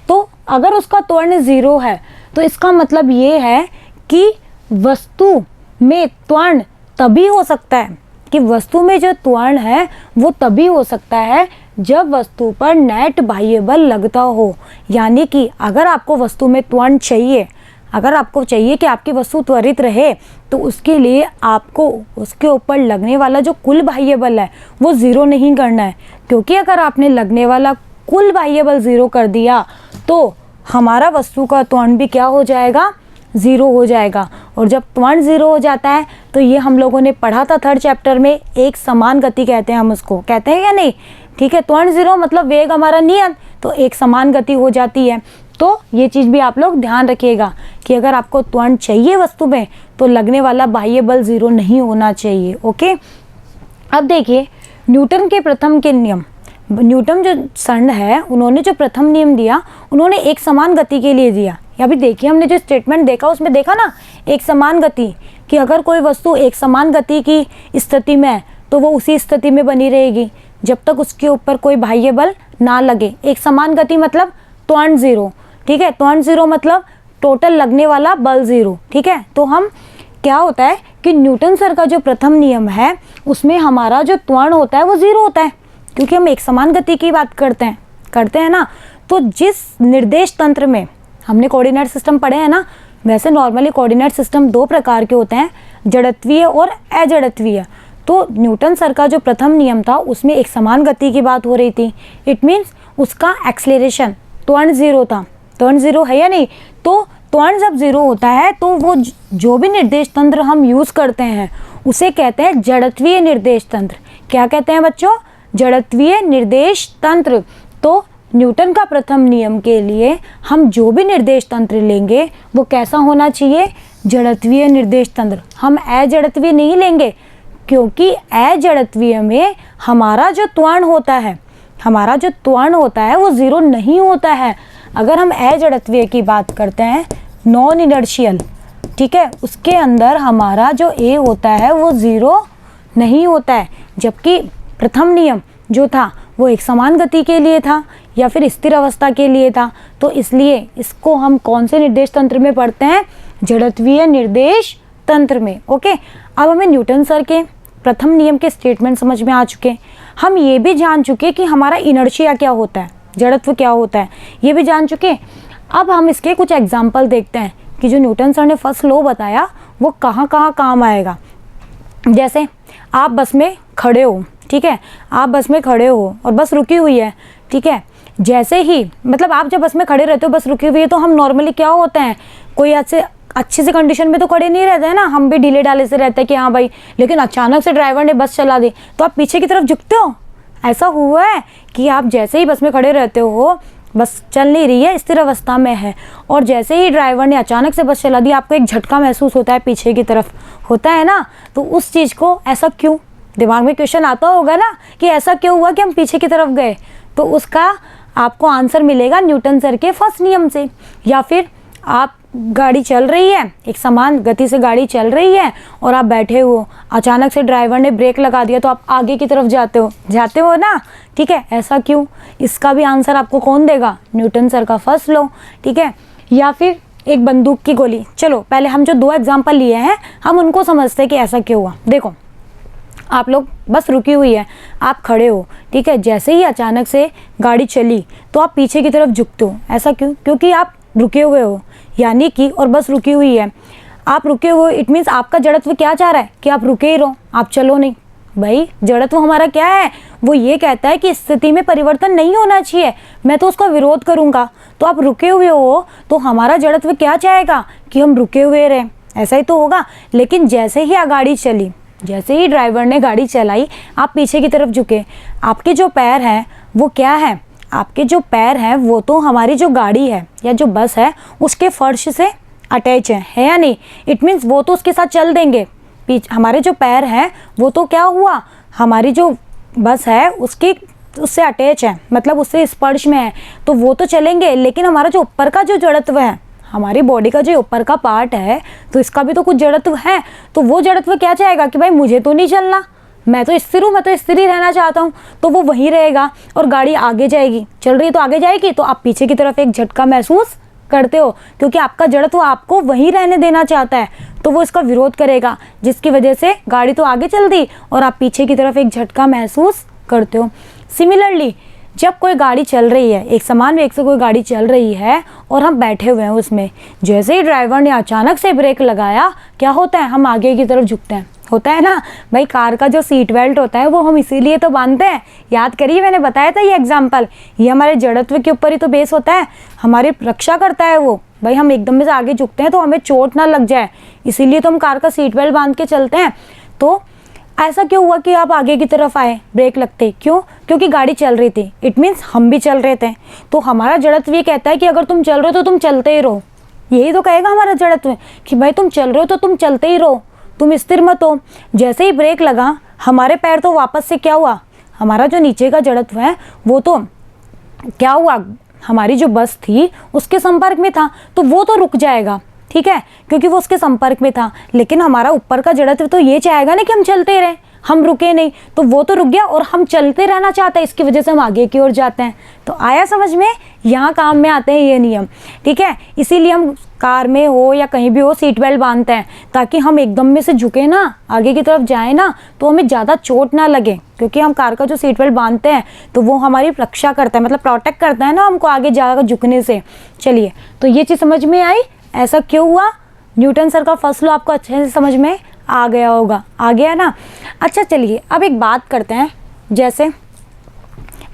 तो अगर उसका त्वरण जीरो है तो इसका मतलब ये है कि वस्तु में त्वरण तभी हो सकता है, कि वस्तु में जो त्वरण है वो तभी हो सकता है जब वस्तु पर नेट बाह्य बल लगता हो। यानी कि अगर आपको वस्तु में त्वरण चाहिए, अगर आपको चाहिए कि आपकी वस्तु त्वरित रहे, तो उसके लिए आपको उसके ऊपर लगने वाला जो कुल बाह्य बल है वो ज़ीरो नहीं करना है, क्योंकि अगर आपने लगने वाला कुल बाह्य बल ज़ीरो कर दिया तो हमारा वस्तु का त्वरण भी क्या हो जाएगा, ज़ीरो हो जाएगा। और जब त्वरण ज़ीरो हो जाता है तो ये हम लोगों ने पढ़ा था थर्ड चैप्टर में, एक समान गति कहते हैं, हम उसको कहते हैं या नहीं, ठीक है। त्वरण ज़ीरो मतलब वेग हमारा नियत, तो एक समान गति हो जाती है। तो ये चीज़ भी आप लोग ध्यान रखिएगा कि अगर आपको त्वरण चाहिए वस्तु में तो लगने वाला बाह्य बल ज़ीरो नहीं होना चाहिए। ओके, अब देखिए न्यूटन के प्रथम के नियम, न्यूटन जो सर है उन्होंने जो प्रथम नियम दिया उन्होंने एक समान गति के लिए दिया। या भी देखिए हमने जो स्टेटमेंट देखा उसमें देखा ना एक समान गति, कि अगर कोई वस्तु एक समान गति की स्थिति में है तो वो उसी स्थिति में बनी रहेगी जब तक उसके ऊपर कोई बाह्य बल ना लगे। एक समान गति मतलब त्वरण ज़ीरो, ठीक है, त्वरण ज़ीरो मतलब टोटल लगने वाला बल ज़ीरो, ठीक है। तो हम क्या होता है कि न्यूटन सर का जो प्रथम नियम है उसमें हमारा जो त्वरण होता है वो ज़ीरो होता है, क्योंकि हम एक समान गति की बात करते हैं ना। तो जिस निर्देश तंत्र में हमने कोऑर्डिनेट सिस्टम पढ़े हैं ना, वैसे नॉर्मली कोऑर्डिनेट सिस्टम दो प्रकार के होते हैं, जड़त्वीय और अजड़त्वीय। तो न्यूटन सर का जो प्रथम नियम था उसमें एक समान गति की बात हो रही थी, इट मीन्स उसका एक्सेलरेशन त्वरण ज़ीरो था। त्वरण ज़ीरो है या नहीं, तो त्वरण जब ज़ीरो होता है तो वो जो भी निर्देश तंत्र हम यूज़ करते हैं उसे कहते हैं जड़त्वीय निर्देश तंत्र। क्या कहते हैं बच्चों, जड़त्वीय निर्देश तंत्र। तो न्यूटन का प्रथम नियम के लिए हम जो भी निर्देश तंत्र लेंगे वो कैसा होना चाहिए, जड़त्वीय निर्देश तंत्र। हम अजड़त्वीय नहीं लेंगे, क्योंकि अजड़त्वीय में हमारा जो त्वरण होता है वो ज़ीरो नहीं होता है। अगर हम अजड़त्वीय की बात करते हैं, नॉन इनर्शियल, ठीक है, उसके अंदर हमारा जो ए होता है वो ज़ीरो नहीं होता है। जबकि प्रथम नियम जो था वो एक समान गति के लिए था या फिर स्थिर अवस्था के लिए था, तो इसलिए इसको हम कौन से निर्देश तंत्र में पढ़ते हैं, जड़त्वीय निर्देश तंत्र में। ओके, अब हमें न्यूटन सर के प्रथम नियम के स्टेटमेंट समझ में आ चुके। हम ये भी जान चुके कि हमारा इनर्शिया क्या होता है, जड़त्व क्या होता है, ये भी जान चुके। अब हम इसके कुछ एग्जाम्पल देखते हैं कि जो न्यूटन सर ने फर्स्ट लॉ बताया वो कहाँ कहाँ काम आएगा। जैसे आप बस में खड़े हो, ठीक है, आप बस में खड़े हो और बस रुकी हुई है, ठीक है, जैसे ही मतलब आप जब बस में खड़े रहते हो, बस रुकी हुई है, तो हम नॉर्मली क्या होते हैं, कोई ऐसे अच्छी से कंडीशन में तो खड़े नहीं रहते हैं ना, हम भी ढीले ढाले से रहते हैं कि हाँ भाई, लेकिन अचानक से ड्राइवर ने बस चला दी तो आप पीछे की तरफ झुकते हो। ऐसा हुआ है कि आप जैसे ही बस में खड़े रहते हो, बस चल नहीं रही है, स्थिर अवस्था में है, और जैसे ही ड्राइवर ने अचानक से बस चला दी आपको एक झटका महसूस होता है पीछे की तरफ, होता है ना। तो उस चीज़ को ऐसा क्यों, दिमाग में क्वेश्चन आता होगा ना कि ऐसा क्यों हुआ कि हम पीछे की तरफ गए, तो उसका आपको आंसर मिलेगा न्यूटन सर के फर्स्ट नियम से। या फिर आप गाड़ी चल रही है, एक समान गति से गाड़ी चल रही है और आप बैठे हो, अचानक से ड्राइवर ने ब्रेक लगा दिया तो आप आगे की तरफ जाते हो ना, ठीक है, ऐसा क्यों, इसका भी आंसर आपको कौन देगा, न्यूटन सर का फर्स्ट लॉ, ठीक है। या फिर एक बंदूक की गोली, चलो पहले हम जो दो एग्जाम्पल लिए हैं हम उनको समझते हैं कि ऐसा क्यों हुआ। देखो आप लोग बस रुकी हुई है, आप खड़े हो, ठीक है, जैसे ही अचानक से गाड़ी चली तो आप पीछे की तरफ झुकते हो, ऐसा क्यों, क्योंकि आप रुके हुए हो, यानी कि, और बस रुकी हुई है, आप रुके हुए, इट मीन्स आपका जड़त्व क्या चाह रहा है कि आप रुके ही रहो, आप चलो नहीं। भाई जड़त्व हमारा क्या है, वो ये कहता है कि स्थिति में परिवर्तन नहीं होना चाहिए, मैं तो उसका विरोध करूंगा। तो आप रुके हुए हो तो हमारा जड़त्व क्या चाहेगा कि हम रुके हुए रहें, ऐसा ही तो होगा। लेकिन जैसे ही गाड़ी चली, जैसे ही ड्राइवर ने गाड़ी चलाई, आप पीछे की तरफ झुके, आपके जो पैर हैं वो क्या है, आपके जो पैर हैं वो तो हमारी जो गाड़ी है या जो बस है उसके फर्श से अटैच है या नहीं। इट मीन्स वो तो उसके साथ चल देंगे। हमारे जो पैर हैं वो तो क्या हुआ, हमारी जो बस है उससे अटैच है, मतलब उससे स्पर्श में है, तो वो तो चलेंगे। लेकिन हमारा जो ऊपर का जो जड़त्व है, हमारी बॉडी का जो ऊपर का पार्ट है, तो इसका भी तो कुछ जड़त्व है। तो वो जड़त्व क्या चाहेगा कि भाई मुझे तो नहीं चलना, मैं तो स्थिर हूँ, मैं तो स्थिर ही रहना चाहता हूँ। तो वो वहीं रहेगा और गाड़ी आगे जाएगी, चल रही है तो आगे जाएगी, तो आप पीछे की तरफ एक झटका महसूस करते हो क्योंकि आपका जड़त्व आपको वहीं रहने देना चाहता है। तो वो इसका विरोध करेगा, जिसकी वजह से गाड़ी तो आगे चल दी और आप पीछे की तरफ एक झटका महसूस करते हो। सिमिलरली जब कोई गाड़ी चल रही है, एक समान वेग से कोई गाड़ी चल रही है और हम बैठे हुए हैं उसमें, जैसे ही ड्राइवर ने अचानक से ब्रेक लगाया, क्या होता है, हम आगे की तरफ झुकते हैं, होता है ना भाई। कार का जो सीट बेल्ट होता है वो हम इसीलिए तो बांधते हैं, याद करिए मैंने बताया था ये एग्जाम्पल, ये हमारे जड़त्व के ऊपर ही तो बेस होता है, हमारी रक्षा करता है वो। भाई हम एकदम से आगे झुकते हैं तो हमें चोट ना लग जाए, इसीलिए तो हम कार का सीट बेल्ट बांध के चलते हैं। तो ऐसा क्यों हुआ कि आप आगे की तरफ आए ब्रेक लगते, क्यों, क्योंकि गाड़ी चल रही थी, इट मीन्स हम भी चल रहे थे। तो हमारा जड़त्व ये कहता है कि अगर तुम चल रहे हो तो तुम चलते ही रहो, यही तो कहेगा हमारा जड़त्व कि भाई तुम चल रहे हो तो तुम चलते ही रहो, तुम स्थिर मत हो। जैसे ही ब्रेक लगा, हमारे पैर तो वापस से क्या हुआ, हमारा जो नीचे का जड़त्व है वो तो क्या हुआ, हमारी जो बस थी उसके संपर्क में था, तो वो तो रुक जाएगा, ठीक है, क्योंकि वो उसके संपर्क में था। लेकिन हमारा ऊपर का जड़त्व तो ये चाहेगा ना कि हम चलते रहें, हम रुके नहीं, तो वो तो रुक गया और हम चलते रहना चाहते हैं, इसकी वजह से हम आगे की ओर जाते हैं। तो आया समझ में, यहाँ काम में आते हैं ये नियम, ठीक है। इसीलिए हम कार में हो या कहीं भी हो सीट बेल्ट बांधते हैं, ताकि हम एकदम में से झुके ना, आगे की तरफ जाए ना, तो हमें ज़्यादा चोट ना लगे, क्योंकि हम कार का जो सीट बेल्ट बांधते हैं तो वो हमारी रक्षा करता है, मतलब प्रोटेक्ट करता है ना हमको आगे जाकर झुकने से। चलिए, तो ये चीज़ समझ में आई, ऐसा क्यों हुआ। न्यूटन सर का फर्स्ट लॉ आपको अच्छे से समझ में आ गया होगा, आ गया ना। अच्छा चलिए अब एक बात करते हैं, जैसे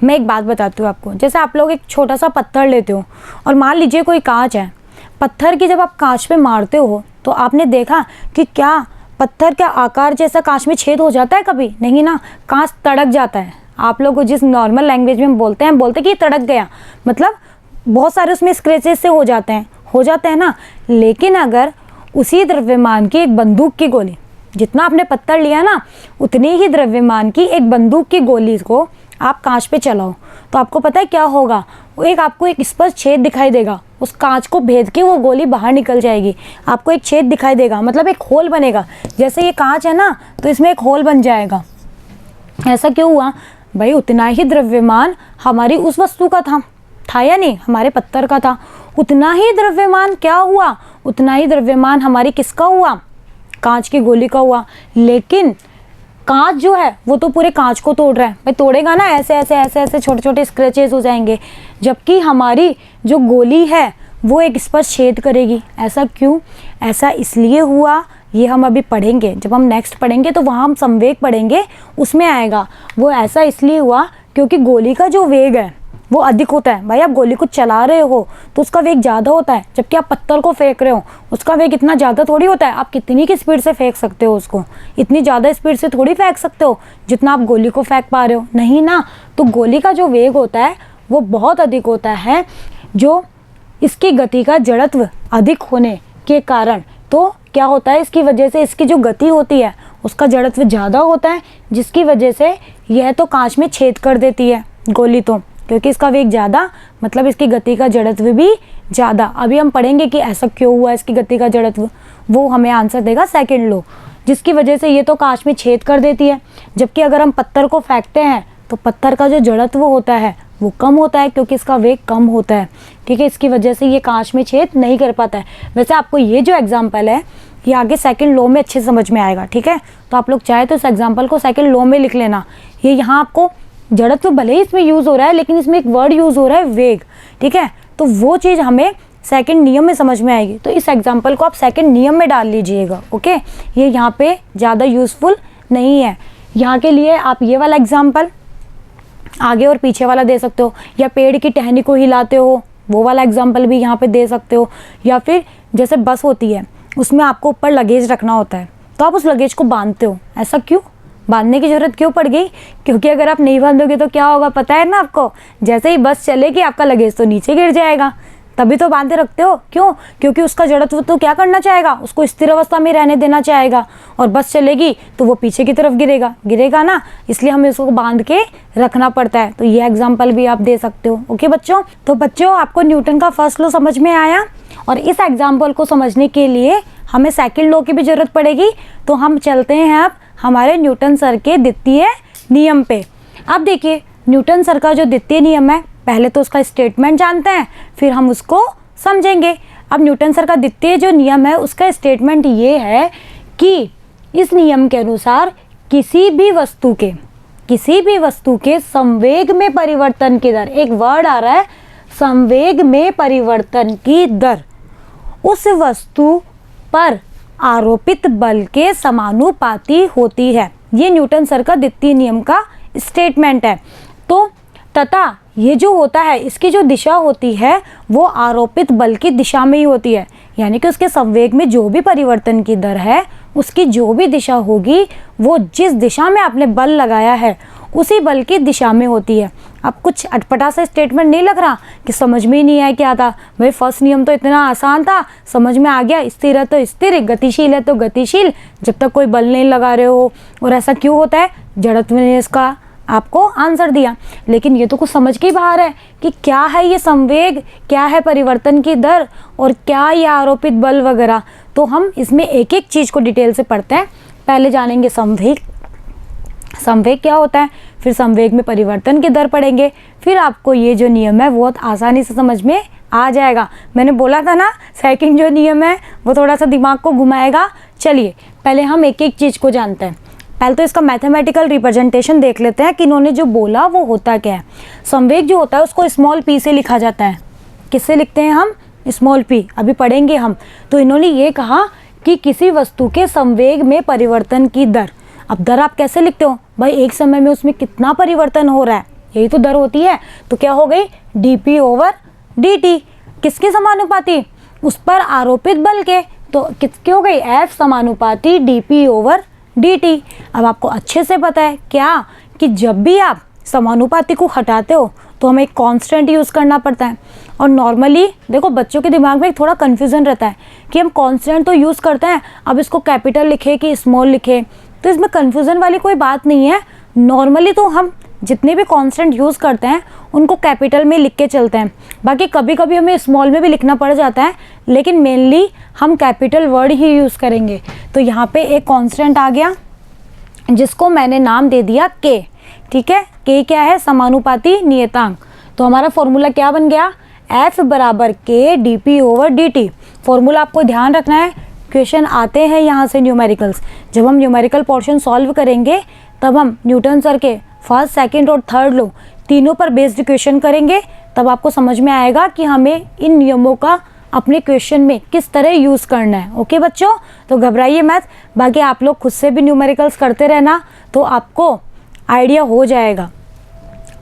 मैं एक बात बताती हूँ आपको। जैसे आप लोग एक छोटा सा पत्थर लेते हो और मान लीजिए कोई कांच है, पत्थर की जब आप कांच पे मारते हो तो आपने देखा कि क्या पत्थर का आकार जैसा कांच में छेद हो जाता है कभी, नहीं ना, कांच तड़क जाता है। आप लोग जिस नॉर्मल लैंग्वेज में हम बोलते हैं कि ये तड़क गया, मतलब बहुत सारे उसमें स्क्रैचेस से हो जाते हैं ना। लेकिन अगर उसी द्रव्यमान की एक बंदूक की गोली, जितना आपने पत्थर लिया ना उतनी ही द्रव्यमान की एक बंदूक की गोली को आप कांच पे चलाओ, तो आपको पता है क्या होगा, आपको एक स्पष्ट छेद दिखाई देगा, उस कांच को भेद के वो गोली बाहर निकल जाएगी, आपको एक छेद दिखाई देगा, मतलब एक होल बनेगा। जैसे ये कांच है ना, तो इसमें एक होल बन जाएगा। ऐसा क्यों हुआ भाई, उतना ही द्रव्यमान हमारी उस वस्तु का था या नहीं, हमारे पत्थर का था, उतना ही द्रव्यमान क्या हुआ, उतना ही द्रव्यमान हमारी किसका हुआ, कांच की गोली का हुआ। लेकिन कांच जो है वो तो पूरे कांच को तोड़ रहा है, भाई तोड़ेगा ना, ऐसे ऐसे ऐसे ऐसे छोटे छोटे स्क्रैचेस हो जाएंगे, जबकि हमारी जो गोली है वो एक स्पष्ट छेद करेगी। ऐसा क्यों, ऐसा इसलिए हुआ, ये हम अभी पढ़ेंगे, जब हम नेक्स्ट पढ़ेंगे तो वहाँ हम संवेग पढ़ेंगे, उसमें आएगा। वो ऐसा इसलिए हुआ क्योंकि गोली का जो वेग है वो अधिक होता है। भाई आप गोली को चला रहे हो तो उसका वेग ज़्यादा होता है, जबकि आप पत्थर को फेंक रहे हो उसका वेग इतना ज़्यादा थोड़ी होता है। आप कितनी की स्पीड से फेंक सकते हो उसको, इतनी ज़्यादा स्पीड से थोड़ी फेंक सकते हो जितना आप गोली को फेंक पा रहे हो, नहीं ना। तो गोली का जो वेग होता है वो बहुत अधिक होता है, जो इसकी गति का जड़त्व अधिक होने के कारण। तो क्या होता है, इसकी वजह से इसकी जो गति होती है उसका जड़त्व ज़्यादा होता है, जिसकी वजह से यह तो कांच में छेद कर देती है गोली, तो क्योंकि इसका वेग ज़्यादा, मतलब इसकी गति का जड़त्व भी ज़्यादा। अभी हम पढ़ेंगे कि ऐसा क्यों हुआ इसकी गति का जड़त्व, वो हमें आंसर देगा सेकंड लॉ, जिसकी वजह से ये तो कांच में छेद कर देती है। जबकि अगर हम पत्थर को फेंकते हैं तो पत्थर का जो जड़त्व होता है वो कम होता है, क्योंकि इसका वेग कम होता है, ठीक है। इसकी वजह से ये कांच में छेद नहीं कर पाता है। वैसे आपको ये जो एग्जाम्पल है ये आगे सेकंड लॉ में अच्छे समझ में आएगा, ठीक है। तो आप लोग चाहे तो इस एग्जाम्पल को सेकंड लॉ में लिख लेना। ये यहाँ आपको जड़त्व भले ही इसमें यूज़ हो रहा है, लेकिन इसमें एक वर्ड यूज़ हो रहा है वेग, ठीक है। तो वो चीज़ हमें सेकंड नियम में समझ में आएगी। तो इस एग्जाम्पल को आप सेकंड नियम में डाल लीजिएगा। ओके, ये यहाँ पे ज़्यादा यूज़फुल नहीं है। यहाँ के लिए आप ये वाला एग्जाम्पल आगे और पीछे वाला दे सकते हो, या पेड़ की टहनी को हिलाते हो वो वाला एग्जाम्पल भी यहाँ पे दे सकते हो, या फिर जैसे बस होती है उसमें आपको ऊपर लगेज रखना होता है तो आप उस लगेज को बांधते हो। ऐसा क्यों, बांधने की ज़रूरत क्यों पड़ गई? क्योंकि अगर आप नहीं बांधोगे तो क्या होगा पता है ना आपको, जैसे ही बस चलेगी आपका लगेज तो नीचे गिर जाएगा, तभी तो बांधे रखते हो। क्यों? क्योंकि उसका जड़त्व तो क्या करना चाहेगा, उसको स्थिर अवस्था में रहने देना चाहेगा, और बस चलेगी तो वो पीछे की तरफ गिरेगा ना, इसलिए हमें उसको बांध के रखना पड़ता है। तो ये एग्जाम्पल भी आप दे सकते हो। ओके बच्चों, तो बच्चों आपको न्यूटन का फर्स्ट लॉ समझ में आया, और इस एग्जाम्पल को समझने के लिए हमें सेकेंड लॉ की भी जरूरत पड़ेगी। तो हम चलते हैं अब हमारे न्यूटन सर के द्वितीय नियम पे। अब देखिए न्यूटन सर का जो द्वितीय नियम है, पहले तो उसका स्टेटमेंट जानते हैं फिर हम उसको समझेंगे। अब न्यूटन सर का द्वितीय जो नियम है उसका स्टेटमेंट ये है कि इस नियम के अनुसार किसी भी वस्तु के संवेग में परिवर्तन की दर, एक वर्ड आ रहा है संवेग में परिवर्तन की दर, उस वस्तु पर आरोपित बल के समानुपाती होती है। ये न्यूटन सर का द्वितीय नियम का स्टेटमेंट है। तो तथा ये जो होता है इसकी जो दिशा होती है वो आरोपित बल की दिशा में ही होती है, यानी कि उसके संवेग में जो भी परिवर्तन की दर है उसकी जो भी दिशा होगी वो जिस दिशा में आपने बल लगाया है उसी बल की दिशा में होती है। अब कुछ अटपटा सा स्टेटमेंट नहीं लग रहा कि समझ में ही नहीं आया क्या था भाई, फर्स्ट नियम तो इतना आसान था, समझ में आ गया, स्थिर है तो स्थिर, गतिशील है तो गतिशील, जब तक कोई बल नहीं लगा रहे हो। और ऐसा क्यों होता है, जड़त्व ने इसका आपको आंसर दिया। लेकिन ये तो कुछ समझ के ही बाहर है कि क्या है ये संवेग, क्या है परिवर्तन की दर, और क्या ये आरोपित बल वगैरह। तो हम इसमें एक एक चीज़ को डिटेल से पढ़ते हैं। पहले जानेंगे संवेग, संवेग क्या होता है, फिर संवेग में परिवर्तन की दर पढ़ेंगे, फिर आपको ये जो नियम है बहुत आसानी से समझ में आ जाएगा। मैंने बोला था ना सेकंड जो नियम है वो थोड़ा सा दिमाग को घुमाएगा। चलिए पहले हम एक एक चीज़ को जानते हैं। पहले तो इसका मैथमेटिकल रिप्रेजेंटेशन देख लेते हैं कि इन्होंने जो बोला वो होता क्या है। संवेग जो होता है उसको स्मॉल p से लिखा जाता है। किससे लिखते हैं हम, स्मॉल p, अभी पढ़ेंगे हम। तो इन्होंने ये कहा कि किसी वस्तु के संवेग में परिवर्तन की दर। अब दर आप कैसे लिखते हो भाई, एक समय में उसमें कितना परिवर्तन हो रहा है, यही तो दर होती है। तो क्या हो गई, dp/dt, किसके समानुपाती, उस पर आरोपित बल के। तो किसकी हो गई, F समानुपाती dp/dt। अब आपको अच्छे से पता है क्या कि जब भी आप समानुपाती को हटाते हो तो हमें एक कांस्टेंट यूज़ करना पड़ता है। और नॉर्मली देखो बच्चों के दिमाग में थोड़ा कन्फ्यूज़न रहता है कि हम कांस्टेंट तो यूज़ करते हैं, अब इसको कैपिटल लिखे कि स्मॉल लिखे, तो इसमें कन्फ्यूज़न वाली कोई बात नहीं है। नॉर्मली तो हम जितने भी कांस्टेंट यूज़ करते हैं उनको कैपिटल में लिख के चलते हैं, बाकी कभी कभी हमें स्मॉल में भी लिखना पड़ जाता है, लेकिन मेनली हम कैपिटल वर्ड ही यूज़ करेंगे। तो यहाँ पे एक कांस्टेंट आ गया जिसको मैंने नाम दे दिया k, ठीक है। k क्या है, समानुपाती नियतांक। तो हमारा फॉर्मूला क्या बन गया, F = k dp/dt। फॉर्मूला आपको ध्यान रखना है, क्वेश्चन आते हैं यहाँ से न्यूमेरिकल्स। जब हम न्यूमेरिकल पोर्शन सॉल्व करेंगे तब हम न्यूटन सर के फर्स्ट, सेकंड और थर्ड लॉ तीनों पर बेस्ड क्वेश्चन करेंगे, तब आपको समझ में आएगा कि हमें इन नियमों का अपने क्वेश्चन में किस तरह यूज़ करना है। ओके बच्चों, तो घबराइए मत, बाकी आप लोग खुद से भी न्यूमेरिकल्स करते रहना तो आपको आइडिया हो जाएगा।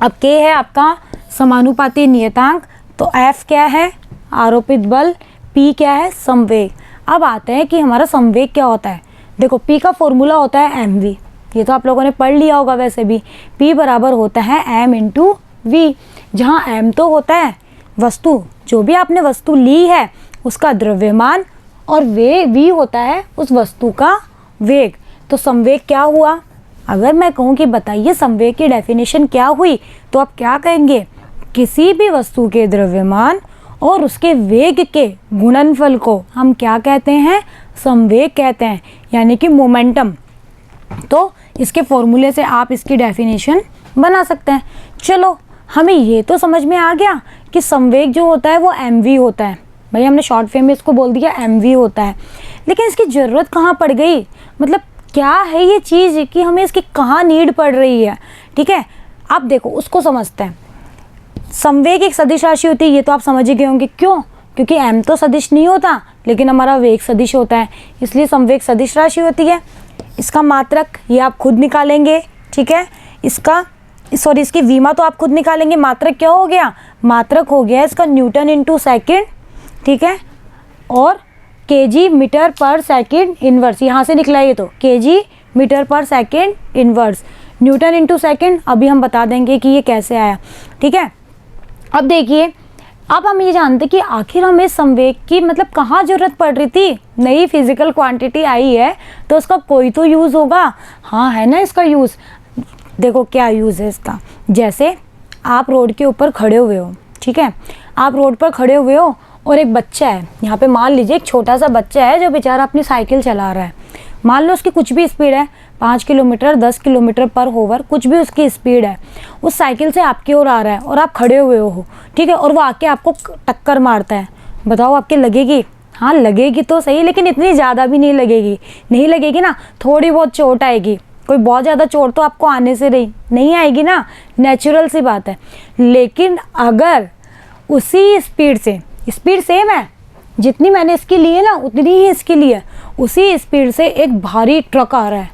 अब k है आपका समानुपाती नियतांक, तो F क्या है, आरोपित बल, P क्या है, संवेग। अब आते हैं कि हमारा संवेग क्या होता है। देखो P का फॉर्मूला होता है mv, ये तो आप लोगों ने पढ़ लिया होगा वैसे भी। P बराबर होता है m × v, जहाँ m तो होता है वस्तु, जो भी आपने वस्तु ली है उसका द्रव्यमान, और v होता है उस वस्तु का वेग। तो संवेग क्या हुआ, अगर मैं कहूँ कि बताइए संवेग की डेफिनेशन क्या हुई, तो आप क्या कहेंगे, किसी भी वस्तु के द्रव्यमान और उसके वेग के गुणनफल को हम क्या कहते हैं, संवेग कहते हैं, यानी कि मोमेंटम। तो इसके फॉर्मूले से आप इसकी डेफिनेशन बना सकते हैं। चलो हमें ये तो समझ में आ गया कि संवेग जो होता है वो mv होता है। भाई हमने शॉर्ट फॉर्म में इसको बोल दिया mv होता है, लेकिन इसकी ज़रूरत कहाँ पड़ गई, मतलब क्या है ये चीज़ कि हमें इसकी कहाँ नीड पड़ रही है। ठीक है, अब देखो उसको समझते हैं। संवेग एक सदिश राशि होती है, ये तो आप समझ ही गए होंगे। क्यों, क्योंकि m तो सदिश नहीं होता लेकिन हमारा वेग सदिश होता है, इसलिए समवेग सदिश राशि होती है। इसका मात्रक ये आप खुद निकालेंगे, ठीक है। इसकी विमा तो आप खुद निकालेंगे। मात्रक क्या हो गया? मात्रक हो गया इसका न्यूटन इंटू सेकेंड, ठीक है, और केजी मीटर पर सेकेंड इनवर्स, यहाँ से निकला ये तो केजी मीटर पर second inverse. Newton into second अभी हम बता देंगे कि ये कैसे आया, ठीक है। अब देखिए, अब हम ये जानते कि आखिर हमें संवेग की मतलब कहाँ ज़रूरत पड़ रही थी। नई फिजिकल क्वांटिटी आई है तो उसका कोई तो यूज़ होगा। हाँ, है ना इसका यूज़। देखो क्या यूज़ है इसका। जैसे आप रोड के ऊपर खड़े हुए हो, ठीक है, आप रोड पर खड़े हुए हो और एक बच्चा है, यहाँ पे मान लीजिए एक छोटा सा बच्चा है जो बेचारा अपनी साइकिल चला रहा है। मान लो उसकी कुछ भी स्पीड है, 5 किलोमीटर 10 किलोमीटर पर होवर, कुछ भी उसकी स्पीड है, उस साइकिल से आपकी ओर आ रहा है और आप खड़े हुए हो, ठीक है, और वो आके आपको टक्कर मारता है। बताओ आपके लगेगी? हाँ लगेगी तो सही, लेकिन इतनी ज़्यादा भी नहीं लगेगी ना, थोड़ी बहुत चोट आएगी। कोई बहुत ज़्यादा चोट तो आपको आने से नहीं आएगी ना, नेचुरल सी बात है। लेकिन अगर उसी स्पीड से, स्पीड सेम है, जितनी मैंने इसकी ली है ना उतनी ही इसकी ली है, उसी स्पीड से एक भारी ट्रक आ रहा है,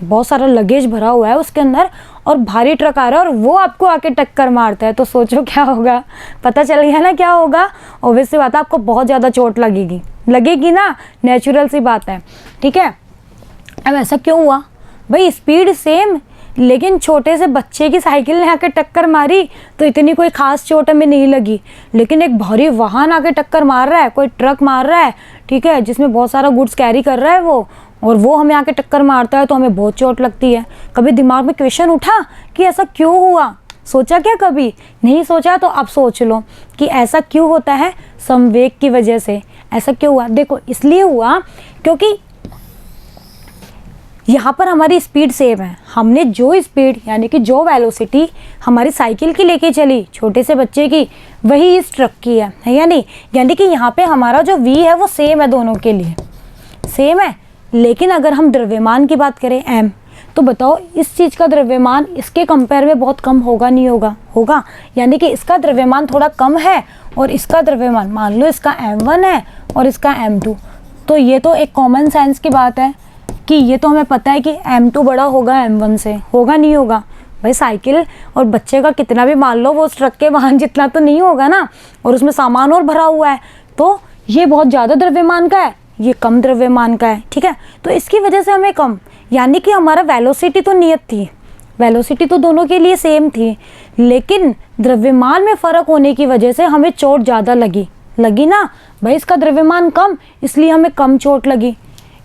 बहुत सारा लगेज भरा हुआ है उसके अंदर, और भारी ट्रक आ रहा है और वो आपको आके टक्कर मारता है, तो सोचो क्या होगा। पता चल गया ना क्या होगा। ऑब्वियस सी बात है, आपको बहुत ज़्यादा चोट लगेगी ना, नेचुरल सी बात है, ठीक है। अब ऐसा क्यों हुआ भाई? स्पीड सेम, लेकिन छोटे से बच्चे की साइकिल ने आके टक्कर मारी तो इतनी कोई खास चोट हमें नहीं लगी। लेकिन एक भारी वाहन आके टक्कर मार रहा है, कोई ट्रक मार रहा है, ठीक है, जिसमें बहुत सारा गुड्स कैरी कर रहा है वो, और वो हमें आके टक्कर मारता है तो हमें बहुत चोट लगती है। कभी दिमाग में क्वेश्चन उठा कि ऐसा क्यों हुआ? सोचा क्या? कभी नहीं सोचा तो अब सोच लो कि ऐसा क्यों होता है। संवेग की वजह से ऐसा क्यों हुआ। देखो इसलिए हुआ क्योंकि यहाँ पर हमारी स्पीड सेम है। हमने जो स्पीड यानी कि जो वेलोसिटी हमारी साइकिल की लेके चली, छोटे से बच्चे की, वही इस ट्रक की है या नहीं? यानी कि यहाँ पे हमारा जो v है वो सेम है, दोनों के लिए सेम है। लेकिन अगर हम द्रव्यमान की बात करें m, तो बताओ इस चीज़ का द्रव्यमान इसके कंपेयर में बहुत कम होगा नहीं होगा? होगा। यानी कि इसका द्रव्यमान थोड़ा कम है और इसका द्रव्यमान, मान लो इसका m1 है और इसका m2, तो ये तो एक कॉमन सेंस की बात है कि ये तो हमें पता है कि m2 बड़ा होगा m1 से, होगा नहीं होगा? भाई साइकिल और बच्चे का कितना भी मान लो वो उस ट्रक के वाहन जितना तो नहीं होगा ना, और उसमें सामान और भरा हुआ है, तो ये बहुत ज़्यादा द्रव्यमान का है, ये कम द्रव्यमान का है, ठीक है। तो इसकी वजह से हमें कम, यानी कि हमारा वेलोसिटी तो नियत थी, वेलोसिटी तो दोनों के लिए सेम थी, लेकिन द्रव्यमान में फ़र्क होने की वजह से हमें चोट ज़्यादा लगी ना। भाई इसका द्रव्यमान कम इसलिए हमें कम चोट लगी,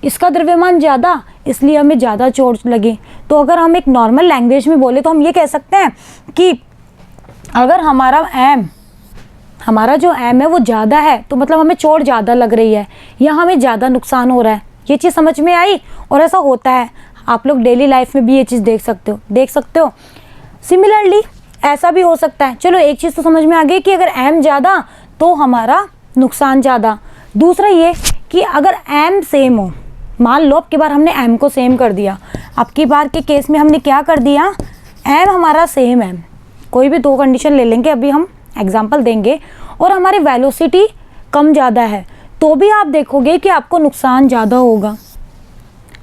इसका द्रव्यमान ज़्यादा इसलिए हमें ज़्यादा चोट लगी। तो अगर हम एक नॉर्मल लैंग्वेज में बोले तो हम ये कह सकते हैं कि अगर हमारा जो m है वो ज़्यादा है तो मतलब हमें चोट ज़्यादा लग रही है या हमें ज़्यादा नुकसान हो रहा है। ये चीज़ समझ में आई? और ऐसा होता है, आप लोग डेली लाइफ में भी ये चीज़ देख सकते हो। सिमिलरली ऐसा भी हो सकता है। चलो एक चीज़ तो समझ में आ गई कि अगर m ज़्यादा तो हमारा नुकसान ज़्यादा। दूसरा ये कि अगर m सेम हो, मान लो अब की बार हमने m को सेम कर दिया, अब की बार के केस में हमने क्या कर दिया, m हमारा सेम है, कोई भी दो कंडीशन ले लेंगे, अभी हम एग्जांपल देंगे, और हमारी वेलोसिटी कम ज़्यादा है, तो भी आप देखोगे कि आपको नुकसान ज़्यादा होगा।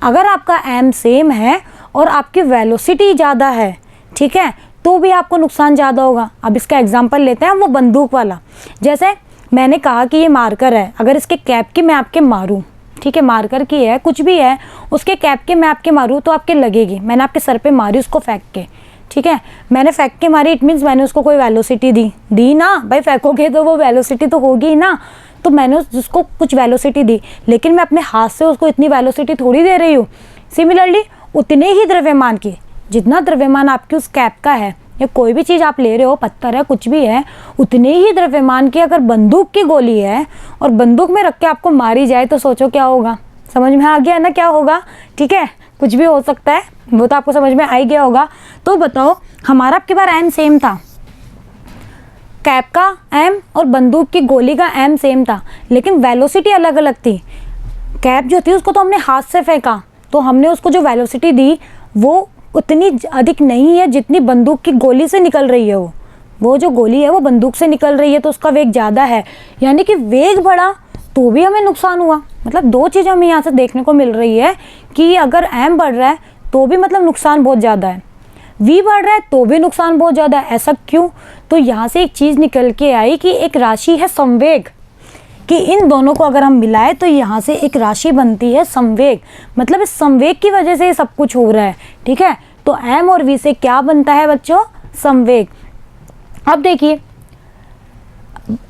अगर आपका m सेम है और आपकी वेलोसिटी ज़्यादा है, ठीक है, तो भी आपको नुकसान ज़्यादा होगा। अब इसका एग्जांपल लेते हैं, वो बंदूक वाला। जैसे मैंने कहा कि ये मार्कर है, अगर इसके कैप की मैं आपके मारूं, ठीक है, मार्कर की है, कुछ भी है, उसके कैप के मैं आपके मारूं तो आपके लगेगी। मैंने आपके सर पे मारी उसको फेंक के, ठीक है, मैंने फेंक के मारी, इट मीन्स मैंने उसको कोई वेलोसिटी दी ना। भाई फेंकोगे तो वो वेलोसिटी तो होगी ना, तो मैंने उसको कुछ वेलोसिटी दी, लेकिन मैं अपने हाथ से उसको इतनी वेलोसिटी थोड़ी दे रही हूँ। सिमिलरली उतने ही द्रव्यमान की, जितना द्रव्यमान आपकी उस कैप का है या कोई भी चीज़ आप ले रहे हो, पत्थर है, कुछ भी है, उतने ही द्रव्यमान की अगर बंदूक की गोली है और बंदूक में रख के आपको मारी जाए तो सोचो क्या होगा। समझ में आ गया ना क्या होगा? ठीक है, कुछ भी हो सकता है, वो तो आपको समझ में आ ही गया होगा। तो बताओ हमारा आपके बार m सेम था, कैप का m और बंदूक की गोली का m सेम था, लेकिन वेलोसिटी अलग अलग थी। कैप जो थी उसको तो हमने हाथ से फेंका, तो हमने उसको जो वेलोसिटी दी वो उतनी अधिक नहीं है जितनी बंदूक की गोली से निकल रही है वो। वो जो गोली है वो बंदूक से निकल रही है तो उसका वेग ज़्यादा है, यानी कि वेग बढ़ा तो भी हमें नुकसान हुआ। मतलब दो चीज़ हमें यहाँ से देखने को मिल रही है कि अगर m बढ़ रहा है तो भी मतलब नुकसान बहुत ज़्यादा है, v बढ़ रहा है तो भी नुकसान बहुत ज़्यादा है। ऐसा क्यों? तो यहाँ से एक चीज़ निकल के आई कि एक राशि है संवेग, कि इन दोनों को अगर हम मिलाएं तो यहाँ से एक राशि बनती है संवेग। मतलब इस संवेग की वजह से ये सब कुछ हो रहा है, ठीक है। तो m और v से क्या बनता है बच्चों? संवेग। अब देखिए,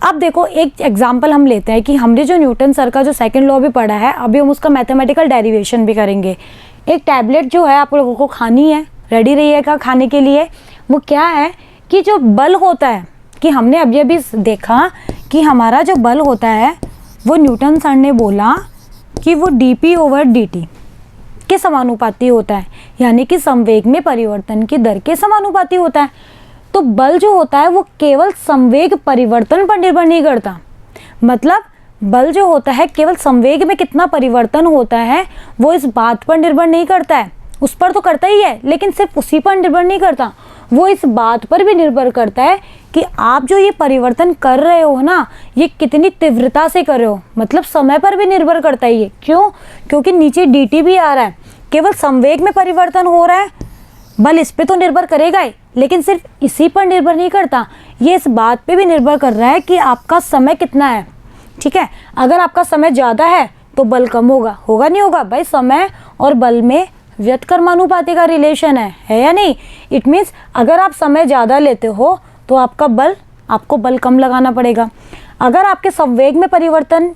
अब देखो एक एग्जाम्पल हम लेते हैं कि हमने जो न्यूटन सर का जो सेकंड लॉ भी पढ़ा है, अभी हम उसका मैथमेटिकल डेरिवेशन भी करेंगे। एक टैबलेट जो है आप लोगों को खानी है, रेडी रहिएगा खाने के लिए। वो क्या है कि जो बल होता है, कि हमने अभी अभी देखा कि हमारा जो बल होता है वो न्यूटन सर ने बोला कि वो dp/dt के समानुपाती होता है, यानी कि संवेग में परिवर्तन की दर के समानुपाती होता है। तो बल जो होता है वो केवल संवेग परिवर्तन पर निर्भर नहीं करता। मतलब बल जो होता है केवल संवेग में कितना परिवर्तन होता है वो इस बात पर निर्भर नहीं करता है, उस पर तो करता ही है लेकिन सिर्फ उसी पर निर्भर नहीं करता, वो इस बात पर भी निर्भर करता है कि आप जो ये परिवर्तन कर रहे हो ना, ये कितनी तीव्रता से कर रहे हो। मतलब समय पर भी निर्भर करता है ये। क्यों? क्योंकि नीचे dt भी आ रहा है, केवल संवेग में परिवर्तन हो रहा है, बल इस पे तो निर्भर करेगा ही, लेकिन सिर्फ इसी पर निर्भर नहीं करता, ये इस बात पे भी निर्भर कर रहा है कि आपका समय कितना है, ठीक है। अगर आपका समय ज़्यादा है तो बल कम होगा, होगा नहीं होगा भाई? समय और बल में व्युत्क्रमानुपाती का रिलेशन है या नहीं? इट मीन्स अगर आप समय ज़्यादा लेते हो तो आपको बल कम लगाना पड़ेगा। अगर आपके संवेग में परिवर्तन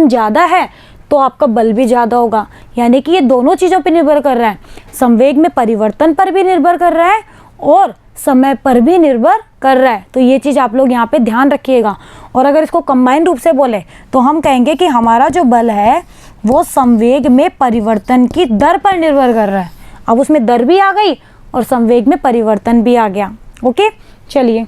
ज़्यादा है तो आपका बल भी ज़्यादा होगा, यानी कि ये दोनों चीज़ों पे निर्भर कर रहा है। संवेग में परिवर्तन पर भी निर्भर कर रहा है और समय पर भी निर्भर कर रहा है। तो ये चीज़ आप लोग यहाँ पे ध्यान रखिएगा। और अगर इसको कंबाइन रूप से बोले तो हम कहेंगे कि हमारा जो बल है वो संवेग में परिवर्तन की दर पर निर्भर कर रहा है। अब उसमें दर भी आ गई और संवेग में परिवर्तन भी आ गया। ओके, चलिए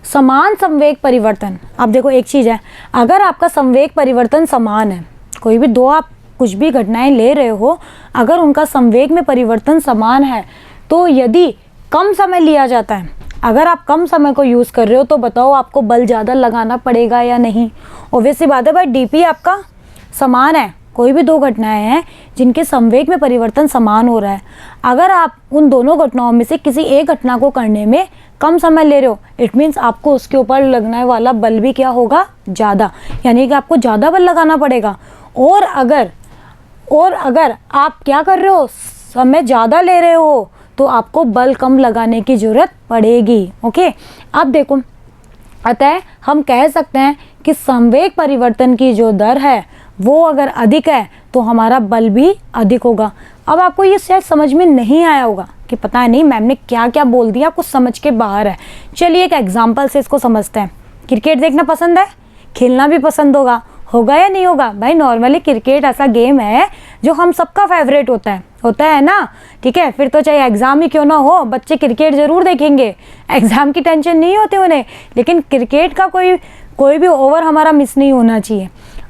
समान संवेग परिवर्तन। अब देखो एक चीज़ है, अगर आपका संवेग परिवर्तन समान है, कोई भी दो आप कुछ भी घटनाएं ले रहे हो, अगर उनका संवेग में परिवर्तन समान है तो यदि कम समय लिया जाता है, अगर आप कम समय को यूज़ कर रहे हो तो बताओ आपको बल ज़्यादा लगाना पड़ेगा या नहीं? ऑब्वियस सी बात है भाई, dp आपका समान है। कोई भी दो घटनाएं हैं जिनके संवेग में परिवर्तन समान हो रहा है, अगर आप उन दोनों घटनाओं में से किसी एक घटना को करने में कम समय ले रहे हो, इट मीन्स आपको उसके ऊपर लगने वाला बल भी क्या होगा? ज़्यादा, यानी कि आपको ज़्यादा बल लगाना पड़ेगा। और अगर आप क्या कर रहे हो, समय ज़्यादा ले रहे हो, तो आपको बल कम लगाने की ज़रूरत पड़ेगी। ओके, अब देखो, अतः हम कह सकते हैं कि संवेग परिवर्तन की जो दर है वो अगर अधिक है तो हमारा बल भी अधिक होगा। अब आपको ये शायद समझ में नहीं आया होगा कि पता है नहीं मैम ने क्या क्या बोल दिया, कुछ समझ के बाहर है। चलिए एक एग्जाम्पल से इसको समझते हैं। क्रिकेट देखना पसंद है, खेलना भी पसंद होगा या नहीं होगा? भाई नॉर्मली क्रिकेट ऐसा गेम है जो हम सबका फेवरेट होता है ना, ठीक है। फिर तो चाहे एग्ज़ाम ही क्यों ना हो, बच्चे क्रिकेट ज़रूर देखेंगे, एग्ज़ाम की टेंशन नहीं होती उन्हें, लेकिन क्रिकेट का कोई भी ओवर हमारा मिस नहीं होना चाहिए।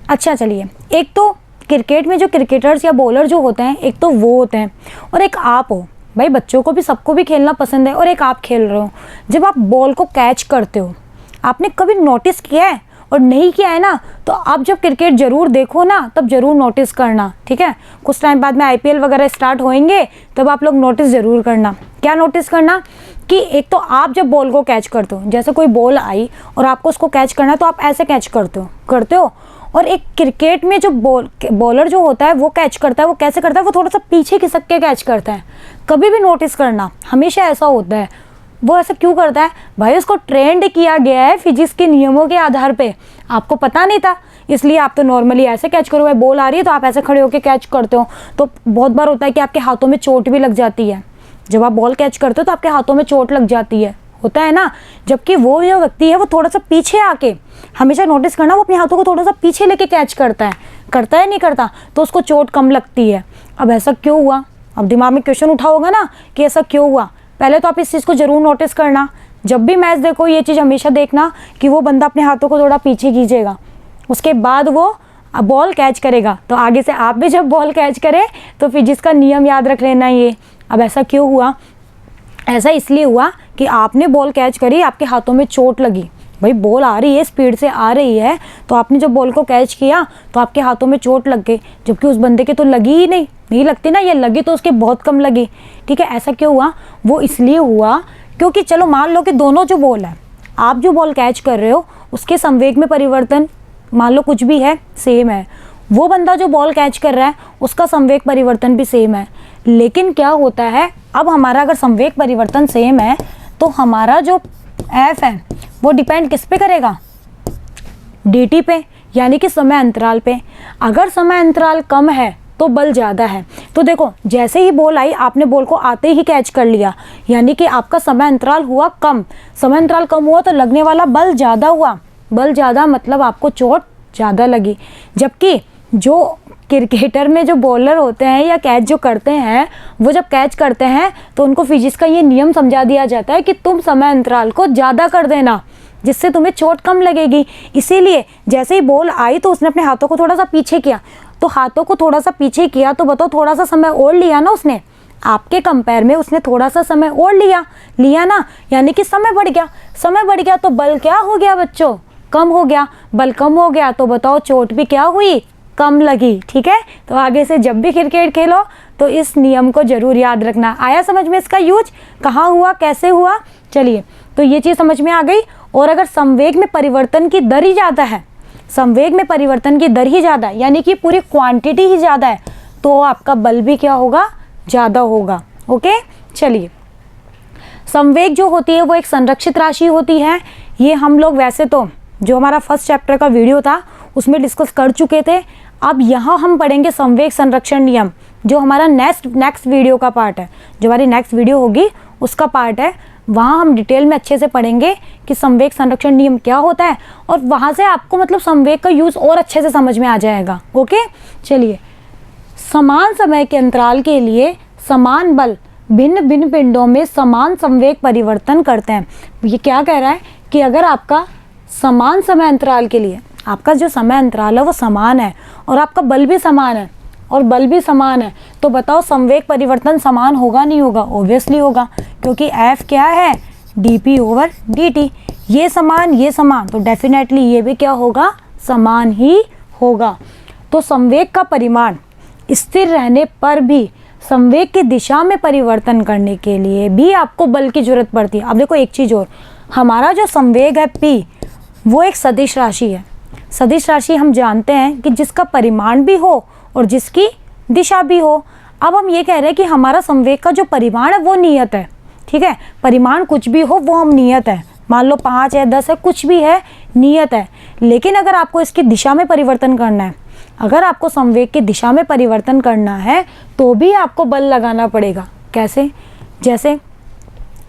अच्छा चलिए, एक तो क्रिकेट में जो क्रिकेटर्स या बॉलर जो होते हैं, एक तो वो होते हैं और एक आप हो। भाई बच्चों को भी सबको भी खेलना पसंद है और एक आप खेल रहे हो। जब आप बॉल को कैच करते हो, आपने कभी नोटिस किया है? और नहीं किया है ना, तो आप जब क्रिकेट ज़रूर देखो ना तब ज़रूर नोटिस करना, ठीक है। कुछ टाइम बाद में IPL वगैरह स्टार्ट होएंगे तब आप लोग नोटिस ज़रूर करना। क्या नोटिस करना? कि एक तो आप जब बॉल को कैच करते हो, जैसे कोई बॉल आई और आपको उसको कैच करना है तो आप ऐसे कैच करते हो। और एक क्रिकेट में जो बॉलर जो होता है वो कैच करता है, वो कैसे करता है? वो थोड़ा सा पीछे खिसक के कैच करता है। कभी भी नोटिस करना, हमेशा ऐसा होता है। वो ऐसा क्यों करता है? भाई उसको ट्रेंड किया गया है फिजिक्स के नियमों के आधार पे। आपको पता नहीं था, इसलिए आप तो नॉर्मली ऐसे कैच करो। भाई बॉल आ रही है तो आप ऐसे खड़े होकर कैच करते हो, तो बहुत बार होता है कि आपके हाथों में चोट भी लग जाती है। जब आप बॉल कैच करते हो तो आपके हाथों में चोट लग जाती है, होता है ना। जबकि वो जो व्यक्ति है वो थोड़ा सा पीछे आके, हमेशा नोटिस करना, वो अपने हाथों को थोड़ा सा पीछे लेके कैच करता है नहीं करता, तो उसको चोट कम लगती है। अब ऐसा क्यों हुआ? अब दिमाग में क्वेश्चन उठा होगा ना कि ऐसा क्यों हुआ। पहले तो आप इस चीज़ को ज़रूर नोटिस करना, जब भी मैच देखो ये चीज़ हमेशा देखना कि वो बंदा अपने हाथों को थोड़ा पीछे खींचेगा, उसके बाद वो बॉल कैच करेगा। तो आगे से आप भी जब बॉल कैच करें तो फिजिक्स का नियम याद रख लेना ये। अब ऐसा क्यों हुआ? ऐसा इसलिए हुआ कि आपने बॉल कैच करी, आपके हाथों में चोट लगी। भाई बॉल आ रही है, स्पीड से आ रही है, तो आपने जब बॉल को कैच किया तो आपके हाथों में चोट लग गई, जबकि उस बंदे के तो लगी ही नहीं लगती ना, ये लगी तो उसके बहुत कम लगी। ठीक है, ऐसा क्यों हुआ? वो इसलिए हुआ क्योंकि चलो मान लो कि दोनों जो बॉल है, आप जो बॉल कैच कर रहे हो उसके संवेग में परिवर्तन मान लो कुछ भी है, सेम है। वो बंदा जो बॉल कैच कर रहा है उसका संवेग परिवर्तन भी सेम है। लेकिन क्या होता है, अब हमारा अगर संवेग परिवर्तन सेम है तो हमारा जो एफ है वो डिपेंड किस पे करेगा? dt पे, यानी कि समय अंतराल पे। अगर समय अंतराल कम है तो बल ज़्यादा है। तो देखो जैसे ही बॉल आई आपने बॉल को आते ही कैच कर लिया, यानी कि आपका समय अंतराल हुआ कम। समय अंतराल कम हुआ तो लगने वाला बल ज़्यादा हुआ। बल ज़्यादा मतलब आपको चोट ज़्यादा लगी। जबकि जो क्रिकेटर में जो बॉलर होते हैं या कैच जो करते हैं, वो जब कैच करते हैं तो उनको फिजिक्स का ये नियम समझा दिया जाता है कि तुम समय अंतराल को ज़्यादा कर देना, जिससे तुम्हें चोट कम लगेगी। इसीलिए जैसे ही बॉल आई तो उसने अपने हाथों को थोड़ा सा पीछे किया, तो हाथों को थोड़ा सा पीछे किया तो बताओ थोड़ा सा समय और लिया ना उसने, आपके कंपेयर में उसने थोड़ा सा समय और लिया ना, यानी कि समय बढ़ गया। समय बढ़ गया तो बल क्या हो गया बच्चों? कम हो गया। बल कम हो गया तो बताओ चोट भी क्या हुई? कम लगी। ठीक है, तो आगे से जब भी क्रिकेट खेलो तो इस नियम को जरूर याद रखना। आया समझ में इसका यूज? कहाँ हुआ, कैसे हुआ? चलिए, तो ये चीज़ समझ में आ गई। और अगर संवेग में परिवर्तन की दर ही ज़्यादा है, संवेग में परिवर्तन की दर ही ज़्यादा है, यानी कि पूरी क्वांटिटी ही ज़्यादा है, तो आपका बल भी क्या होगा? ज़्यादा होगा। ओके, चलिए, संवेग जो होती है वो एक संरक्षित राशि होती है। ये हम लोग वैसे तो जो हमारा फर्स्ट चैप्टर का वीडियो था उसमें डिस्कस कर चुके थे। अब यहाँ हम पढ़ेंगे संवेग संरक्षण नियम, जो हमारा नेक्स्ट वीडियो का पार्ट है, जो हमारी नेक्स्ट वीडियो होगी उसका पार्ट है। वहाँ हम डिटेल में अच्छे से पढ़ेंगे कि संवेग संरक्षण नियम क्या होता है, और वहाँ से आपको मतलब संवेग का यूज़ और अच्छे से समझ में आ जाएगा। ओके, चलिए, समान समय के अंतराल के लिए समान बल भिन्न भिन्न पिंडों में समान संवेग परिवर्तन करते हैं। ये क्या कह रहा है कि अगर आपका समान समय अंतराल के लिए आपका जो समय अंतराल है वो समान है और आपका बल भी समान है और बल भी समान है, तो बताओ संवेग परिवर्तन समान होगा नहीं होगा? ऑब्वियसली होगा, क्योंकि F क्या है? dp/dt। ये समान तो डेफिनेटली ये भी क्या होगा? समान ही होगा। तो संवेग का परिमाण स्थिर रहने पर भी संवेग की दिशा में परिवर्तन करने के लिए भी आपको बल की जरूरत पड़ती है। अब देखो एक चीज़ और, हमारा जो संवेग है p वो एक सदिश राशि है। सदिश राशि हम जानते हैं कि जिसका परिमाण भी हो और जिसकी दिशा भी हो। अब हम ये कह रहे हैं कि हमारा संवेग का जो परिमाण है वो नियत है। ठीक है, परिमाण कुछ भी हो वो हम नियत है, मान लो 5 है 10 है कुछ भी है, नियत है। लेकिन अगर आपको इसकी दिशा में परिवर्तन करना है, अगर आपको संवेग की दिशा में परिवर्तन करना है तो भी आपको बल लगाना पड़ेगा। कैसे? जैसे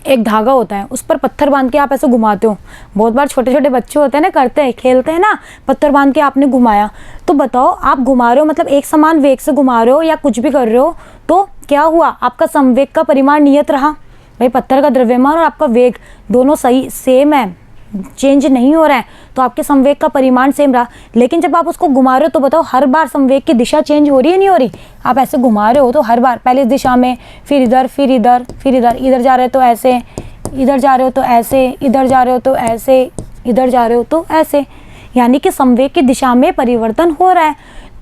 एक धागा होता है, उस पर पत्थर बांध के आप ऐसे घुमाते हो। बहुत बार छोटे छोटे बच्चे होते हैं ना, करते हैं, खेलते हैं ना, पत्थर बांध के आपने घुमाया, तो बताओ आप घुमा रहे हो मतलब एक समान वेग से घुमा रहे हो या कुछ भी कर रहे हो, तो क्या हुआ? आपका संवेग का परिमाण नियत रहा। भाई पत्थर का द्रव्यमान और आपका वेग दोनों सही सेम है, चेंज नहीं हो रहा है, तो आपके संवेग का परिमाण सेम रहा। लेकिन जब आप उसको घुमा रहे हो तो बताओ हर बार संवेग की दिशा चेंज हो रही है नहीं हो रही? आप ऐसे घुमा रहे हो तो हर बार पहले इस दिशा में, फिर इधर, फिर इधर, फिर इधर, इधर जा रहे हो तो ऐसे, इधर जा रहे हो तो ऐसे, इधर जा रहे हो तो ऐसे, इधर जा रहे हो तो ऐसे, यानी कि संवेग की दिशा में परिवर्तन हो रहा है।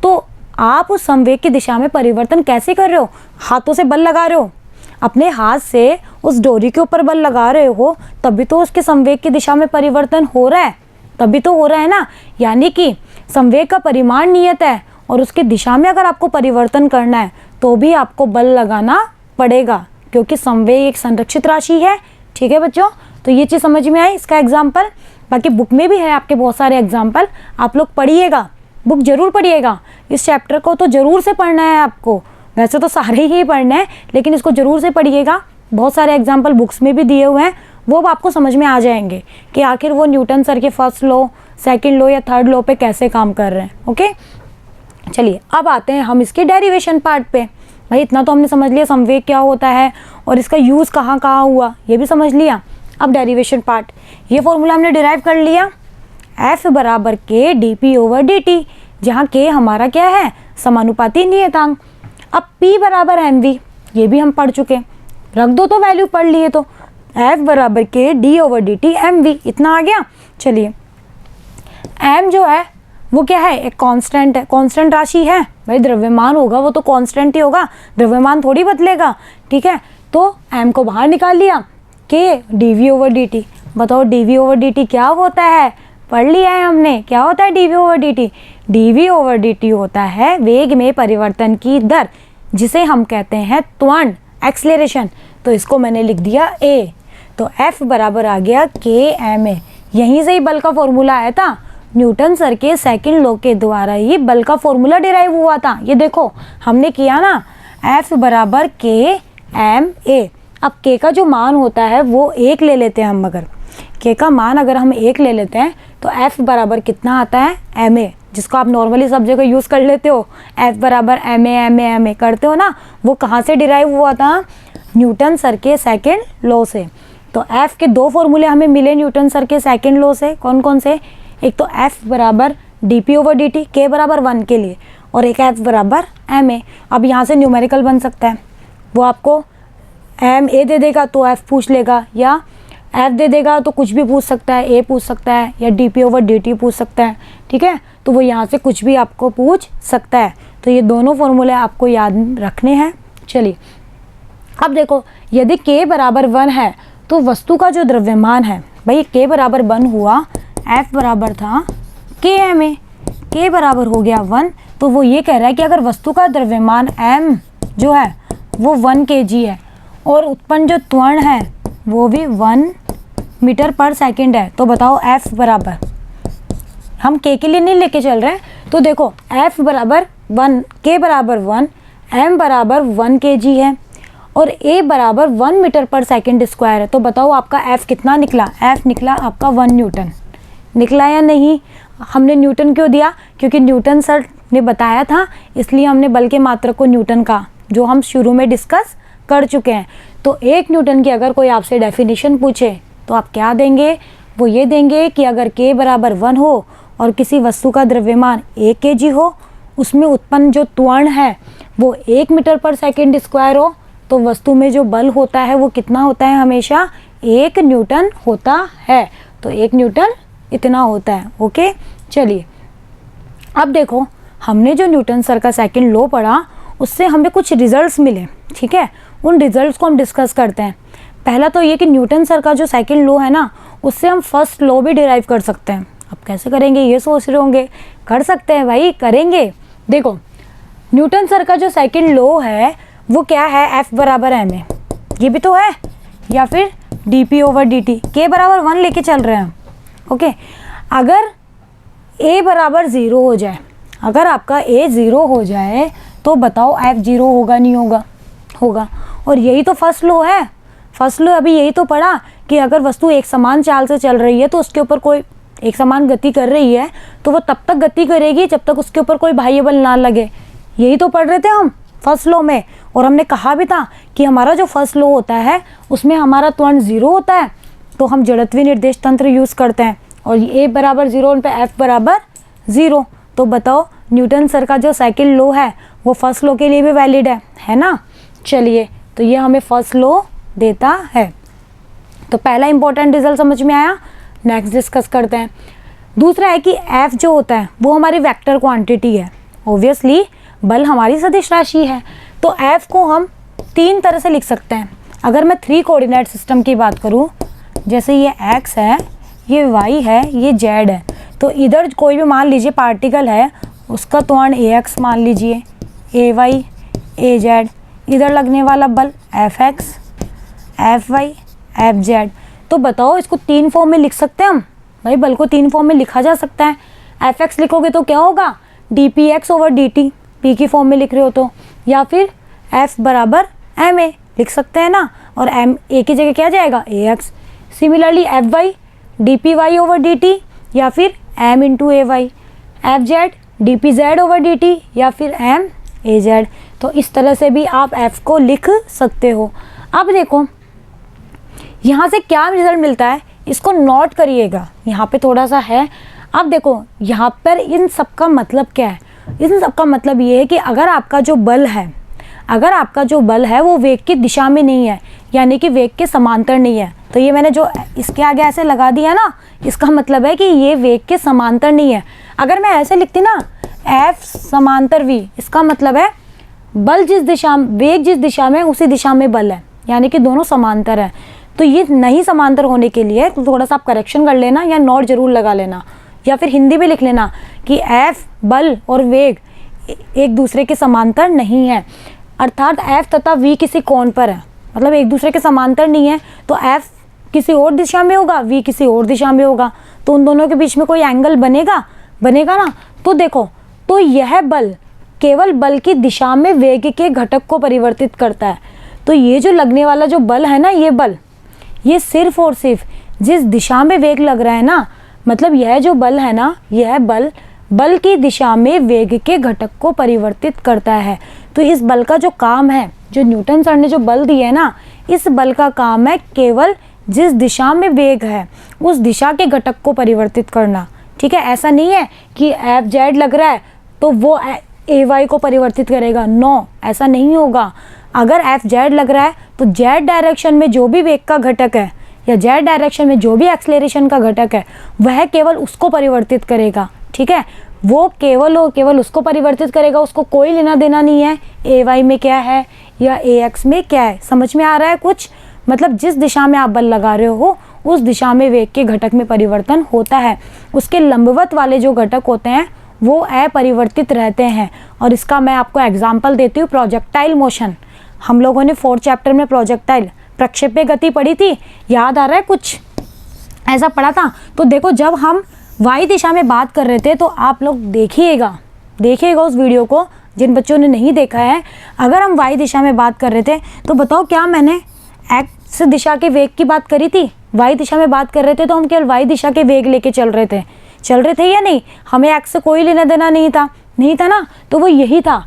तो आप उस संवेग की दिशा में परिवर्तन कैसे कर रहे हो? हाथों से बल लगा रहे हो, अपने हाथ से उस डोरी के ऊपर बल लगा रहे हो, तभी तो उसके संवेग की दिशा में परिवर्तन हो रहा है, तभी तो हो रहा है ना। यानी कि संवेग का परिमाण नियत है और उसकी दिशा में अगर आपको परिवर्तन करना है तो भी आपको बल लगाना पड़ेगा, क्योंकि संवेग एक संरक्षित राशि है। ठीक है बच्चों, तो ये चीज़ समझ में आई, इसका एग्जाम्पल। बाकी बुक में भी है आपके बहुत सारे एग्जाम्पल, आप लोग पढ़िएगा, बुक जरूर पढ़िएगा। इस चैप्टर को तो जरूर से पढ़ना है आपको, वैसे तो सारे ही पढ़ना है लेकिन इसको जरूर से पढ़िएगा। बहुत सारे एग्जाम्पल बुक्स में भी दिए हुए हैं, वो अब आपको समझ में आ जाएंगे कि आखिर वो न्यूटन सर के फर्स्ट लॉ, सेकंड लॉ या थर्ड लॉ पे कैसे काम कर रहे हैं। ओके, चलिए अब आते हैं हम इसके डेरिवेशन पार्ट पे। भाई इतना तो हमने समझ लिया संवेग क्या होता है और इसका यूज़ कहाँ कहाँ हुआ, ये भी समझ लिया। अब डेरिवेशन पार्ट, ये फॉर्मूला हमने डिराइव कर लिया, F बराबर K dp/dt, जहाँ K हमारा क्या है? समानुपाती नियतांक। अब P बराबर mv, ये भी हम पढ़ चुके। रख दो तो वैल्यू पढ़ लिए तो F बराबर के d/dt mv, इतना आ गया। चलिए m जो है वो क्या है, एक कांस्टेंट है, कांस्टेंट राशि है भाई, द्रव्यमान होगा वो तो कांस्टेंट ही होगा, द्रव्यमान थोड़ी बदलेगा, ठीक है। तो m को बाहर निकाल लिया, k dv/dt। बताओ dv/dt क्या होता है, पढ़ लिया है हमने, क्या होता है dv/dt? dv/dt होता है वेग में परिवर्तन की दर, जिसे हम कहते हैं त्वरण, एक्सेलरेशन। तो इसको मैंने लिख दिया a। तो F बराबर आ गया kma। यहीं से ही बल का फॉर्मूला आया था, न्यूटन सर के सेकंड लॉ के द्वारा ही बल का फॉर्मूला डिराइव हुआ था। ये देखो हमने किया ना, F बराबर kma। अब k का जो मान होता है वो 1 ले लेते हैं हम, अगर k का मान अगर हम 1 ले लेते हैं तो F बराबर कितना आता है, ma, जिसको आप नॉर्मली सब जगह यूज़ कर लेते हो, F बराबर ma करते हो ना, वो कहाँ से डिराइव हुआ था, न्यूटन सर के सेकंड लॉ से। तो F के 2 फॉर्मूले हमें मिले न्यूटन सर के सेकंड लॉ से, कौन कौन से, एक तो F बराबर dp/dt k बराबर 1 के लिए, और एक F बराबर ma। अब यहाँ से न्यूमेरिकल बन सकता है, वो आपको ma दे देगा तो F पूछ लेगा, या F दे देगा तो कुछ भी पूछ सकता है, a पूछ सकता है, या dp/dt पूछ सकता है, ठीक है। तो वो यहाँ से कुछ भी आपको पूछ सकता है। तो ये दोनों फॉर्मूले आपको याद रखने हैं। चलिए अब देखो, यदि k बराबर 1 है तो वस्तु का जो द्रव्यमान है, भाई k बराबर 1 हुआ, F बराबर था kma, k बराबर हो गया 1, तो वो ये कह रहा है कि अगर वस्तु का द्रव्यमान m जो है वो 1 kg है और उत्पन्न जो त्वरण है वो भी 1 मीटर पर सेकंड है, तो बताओ F बराबर, हम k के लिए नहीं लेके चल रहे हैं, तो देखो F बराबर 1, k बराबर 1, m बराबर 1 kg है और a बराबर 1 मीटर पर सेकंड स्क्वायर है। तो बताओ आपका F कितना निकला, F निकला आपका 1 न्यूटन, निकला या नहीं। हमने न्यूटन क्यों दिया, क्योंकि न्यूटन सर ने बताया था, इसलिए हमने बल के मात्रक को न्यूटन का, जो हम शुरू में डिस्कस कर चुके हैं। तो 1 न्यूटन की अगर कोई आपसे डेफिनेशन पूछे तो आप क्या देंगे, वो ये देंगे कि अगर k बराबर 1 हो और किसी वस्तु का द्रव्यमान 1 kg हो, उसमें उत्पन्न जो त्वरण है वो 1 मीटर पर सेकंड स्क्वायर हो, तो वस्तु में जो बल होता है वो कितना होता है, हमेशा 1 न्यूटन होता है। तो 1 न्यूटन इतना होता है। ओके, चलिए अब देखो, हमने जो न्यूटन सर का सेकंड लॉ पढ़ा उससे हमें कुछ रिजल्ट्स मिले, ठीक है। उन रिजल्ट्स को हम डिस्कस करते हैं। पहला तो ये कि न्यूटन सर का जो सेकंड लॉ है ना, उससे हम फर्स्ट लॉ भी डिराइव कर सकते हैं। अब कैसे करेंगे ये सोच रहे होंगे, कर सकते हैं भाई, करेंगे। देखो न्यूटन सर का जो सेकंड लॉ है वो क्या है, F बराबर ma, ये भी तो है, या फिर dp/dt, k बराबर 1 लेके चल रहे हैं। ओके, अगर a बराबर 0 हो जाए, अगर आपका a 0 हो जाए तो बताओ F 0 होगा नहीं होगा, होगा। और यही तो फर्स्ट लॉ है, फर्स्ट लॉ अभी यही तो पढ़ा कि अगर वस्तु एक समान चाल से चल रही है तो उसके ऊपर कोई एक समान गति कर रही है तो वो तब तक गति करेगी जब तक उसके ऊपर कोई बाह्य बल ना लगे। यही तो पढ़ रहे थे हम फर्स्ट लॉ में, और हमने कहा भी था कि हमारा जो फर्स्ट लॉ होता है उसमें हमारा त्वरण 0 होता है, तो हम जड़त्वीय निर्देश तंत्र यूज़ करते हैं, और a बराबर 0 उन पे F बराबर 0। तो बताओ न्यूटन सर का जो सेकंड लॉ है वो फर्स्ट लॉ के लिए भी वैलिड है ना। चलिए, तो ये हमें फर्स्ट लॉ देता है। तो पहला इंपॉर्टेंट रिजल्ट समझ में आया। नेक्स्ट डिस्कस करते हैं। दूसरा है कि F जो होता है वो हमारी वेक्टर क्वांटिटी है। ऑब्वियसली बल हमारी सदिश राशि है, तो F को हम 3 तरह से लिख सकते हैं। अगर मैं 3 कोऑर्डिनेट सिस्टम की बात करूं, जैसे ये x है, ये y है, ये z है, तो इधर कोई भी मान लीजिए पार्टिकल है, उसका त्वरण ax मान लीजिए, ay, az, इधर लगने वाला बल fx, fy, fz। तो बताओ इसको 3 फॉर्म में लिख सकते हैं हम, भाई बल को 3 फॉर्म में लिखा जा सकता है। fx लिखोगे तो क्या होगा, dpx/dt, p की फॉर्म में लिख रहे हो तो, या फिर f बराबर ma लिख सकते हैं ना, और m a की जगह क्या जाएगा, ax। सिमिलरली fy dpy/dt या फिर m into ay, fz dpz/dt या फिर m az। तो इस तरह से भी आप f को लिख सकते हो। अब देखो यहाँ से क्या रिजल्ट मिलता है, इसको नोट करिएगा, यहाँ पे थोड़ा सा है। अब देखो यहाँ पर इन सब का मतलब क्या है, इन सब का मतलब ये है कि अगर आपका जो बल है, अगर आपका जो बल है वो वेग की दिशा में नहीं है, यानी कि वेग के समांतर नहीं है। तो ये मैंने जो इसके आगे ऐसे लगा दिया ना, इसका मतलब है कि ये वेग के समांतर नहीं है। अगर मैं ऐसे लिखती ना F समांतर V, इसका मतलब है बल जिस दिशा, वेग जिस दिशा में उसी दिशा में बल है, यानी कि दोनों समांतर है। तो ये नहीं समांतर होने के लिए तो थोड़ा सा आप करेक्शन कर लेना या नोट जरूर लगा लेना, या फिर हिंदी में लिख लेना कि F बल और वेग एक दूसरे के समांतर नहीं है, अर्थात F तथा V किसी कोण पर है, मतलब एक दूसरे के समांतर नहीं है। तो F किसी और दिशा में होगा, V किसी और दिशा में होगा, तो उन दोनों के बीच में कोई एंगल बनेगा ना। तो देखो, तो यह बल केवल बल की दिशा में वेग के घटक को परिवर्तित करता है। तो ये जो लगने वाला जो बल है ना, ये बल, ये सिर्फ और सिर्फ जिस दिशा में वेग लग रहा है ना, मतलब यह जो बल है ना, यह बल की दिशा में वेग के घटक को परिवर्तित करता है। तो इस बल का जो काम है, जो न्यूटन सर ने जो बल दिया है ना, इस बल का काम है केवल जिस दिशा में वेग है उस दिशा के घटक को परिवर्तित करना। ठीक है, ऐसा नहीं है कि Fz लग रहा है तो वो Ay को परिवर्तित करेगा, नो, ऐसा नहीं होगा। अगर Fz लग रहा है तो z डायरेक्शन में जो भी वेग का घटक है या z डायरेक्शन में जो भी एक्सेलरेशन का घटक है वह केवल उसको परिवर्तित करेगा। ठीक है, वो केवल उसको परिवर्तित करेगा, उसको कोई लेना देना नहीं है Ay में क्या है या Ax में क्या है। समझ में आ रहा है कुछ? मतलब जिस दिशा में आप बल लगा रहे हो उस दिशा में वेग के घटक में परिवर्तन होता है, उसके लंबवत वाले जो घटक होते हैं वो अपरिवर्तित रहते हैं। और इसका मैं आपको एग्जाम्पल देती हूँ, प्रोजेक्टाइल मोशन। हम लोगों ने 4th चैप्टर में प्रोजेक्टाइल प्रक्षेप्य गति पढ़ी थी, याद आ रहा है कुछ? ऐसा पढ़ा था। तो देखो, जब हम y दिशा में बात कर रहे थे तो आप लोग देखिएगा उस वीडियो को, जिन बच्चों ने नहीं देखा है। अगर हम y दिशा में बात कर रहे थे तो बताओ, क्या मैंने x दिशा के वेग की बात करी थी? y दिशा में बात कर रहे थे तो हम केवल y दिशा के वेग लेके चल रहे थे या नहीं? हमें x से कोई लेना देना नहीं था ना। तो वो यही था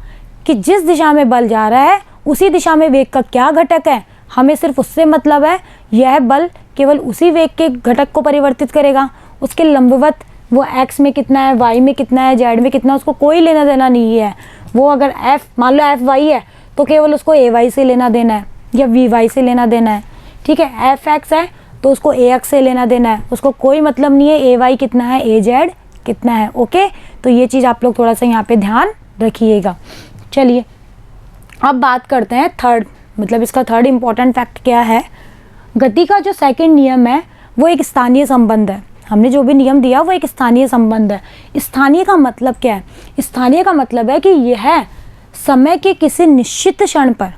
कि जिस दिशा में बल जा रहा है उसी दिशा में वेग का क्या घटक है, हमें सिर्फ उससे मतलब है। यह बल केवल उसी वेग के घटक को परिवर्तित करेगा, उसके लंबवत वो x में कितना है, y में कितना है, z में कितना, उसको कोई लेना देना नहीं है। वो अगर f, मान लो Fy है तो केवल उसको Ay से लेना देना है या Vy से लेना देना है। ठीक है, Fx है तो उसको Ax से लेना देना है, उसको कोई मतलब नहीं है Ay कितना है, Az कितना है। ओके, तो ये चीज़ आप लोग थोड़ा सा यहाँ पे ध्यान रखिएगा। चलिए अब बात करते हैं थर्ड, मतलब इसका थर्ड इम्पॉर्टेंट फैक्ट क्या है। गति का जो सेकंड नियम है वो एक स्थानीय संबंध है। हमने जो भी नियम दिया वो एक स्थानीय संबंध है। स्थानीय का मतलब क्या है? स्थानीय का मतलब है कि यह समय के किसी निश्चित क्षण पर,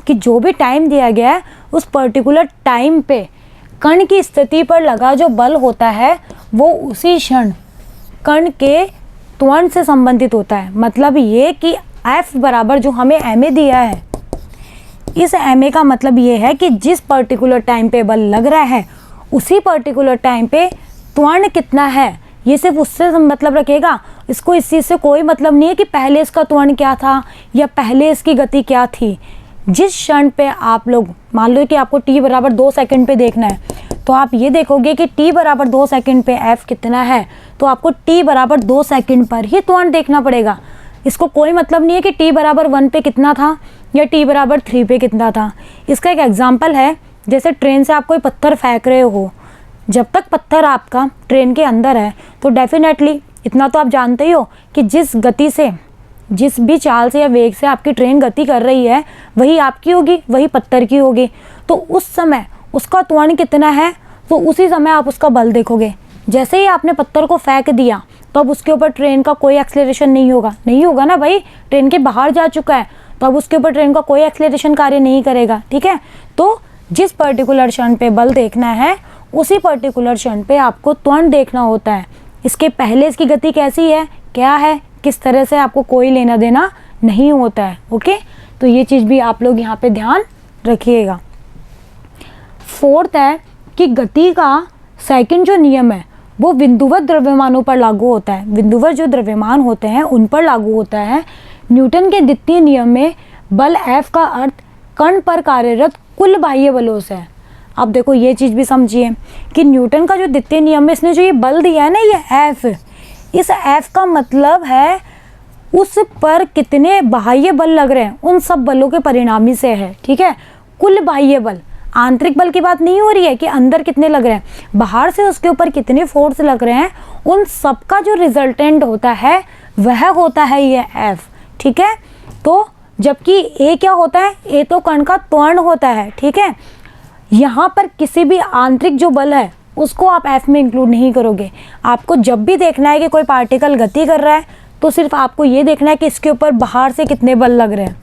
कि जो भी टाइम दिया गया है उस पर्टिकुलर टाइम पे कण की स्थिति पर लगा जो बल होता है वो उसी क्षण कण के त्वरण से संबंधित होता है। मतलब ये कि F बराबर जो हमें ma दिया है, इस ma का मतलब ये है कि जिस पर्टिकुलर टाइम पे बल लग रहा है उसी पर्टिकुलर टाइम पे त्वरण कितना है, ये सिर्फ उससे मतलब रखेगा। इसको इस चीज़ से कोई मतलब नहीं है कि पहले इसका त्वरण क्या था या पहले इसकी गति क्या थी। जिस क्षण पे आप लोग, मान लो कि आपको t बराबर 2 सेकंड पे देखना है, तो आप ये देखोगे कि t बराबर 2 सेकंड पे f कितना है, तो आपको t बराबर 2 सेकंड पर ही त्वरण देखना पड़ेगा। इसको कोई मतलब नहीं है कि t बराबर 1 पे कितना था या t बराबर 3 पे कितना था। इसका एक एग्जाम्पल है, जैसे ट्रेन से आप कोई पत्थर फेंक रहे हो, जब तक पत्थर आपका ट्रेन के अंदर है तो डेफिनेटली इतना तो आप जानते ही हो कि जिस गति से, जिस भी चाल से या वेग से आपकी ट्रेन गति कर रही है वही आपकी होगी, वही पत्थर की होगी। तो उस समय उसका त्वरण कितना है तो उसी समय आप उसका बल देखोगे। जैसे ही आपने पत्थर को फेंक दिया तो अब उसके ऊपर ट्रेन का कोई एक्सेलरेशन नहीं होगा ना भाई, ट्रेन के बाहर जा चुका है तो अब उसके ऊपर ट्रेन का कोई एक्सेलरेशन कार्य नहीं करेगा। ठीक है, तो जिस पर्टिकुलर क्षण पे बल देखना है उसी पर्टिकुलर क्षण पे आपको त्वरण देखना होता है। इसके पहले इसकी गति कैसी है, क्या है, किस तरह से, आपको कोई लेना देना नहीं होता है। ओके, तो ये चीज़ भी आप लोग यहाँ पे ध्यान रखिएगा। फोर्थ है कि गति का सेकंड जो नियम है वो बिंदुवत द्रव्यमानों पर लागू होता है। बिंदुवत जो द्रव्यमान होते हैं उन पर लागू होता है। न्यूटन के द्वितीय नियम में बल F का अर्थ कण पर कार्यरत कुल बाह्य बलों से है। अब देखो ये चीज़ भी समझिए कि न्यूटन का जो द्वितीय नियम में इसने जो ये बल दिया है ना, ये F, इस F का मतलब है उस पर कितने बाह्य बल लग रहे हैं उन सब बलों के परिणामी से है। ठीक है, कुल बाह्य बल। आंतरिक बल की बात नहीं हो रही है कि अंदर कितने लग रहे हैं, बाहर से उसके ऊपर कितने फोर्स लग रहे हैं, उन सबका जो रिजल्टेंट होता है वह होता है ये F, ठीक है। तो जबकि A क्या होता है, A तो कण का त्वरण होता है, ठीक है। यहाँ पर किसी भी आंतरिक जो बल है उसको आप F में इंक्लूड नहीं करोगे। आपको जब भी देखना है कि कोई पार्टिकल गति कर रहा है तो सिर्फ आपको ये देखना है कि इसके ऊपर बाहर से कितने बल लग रहे हैं।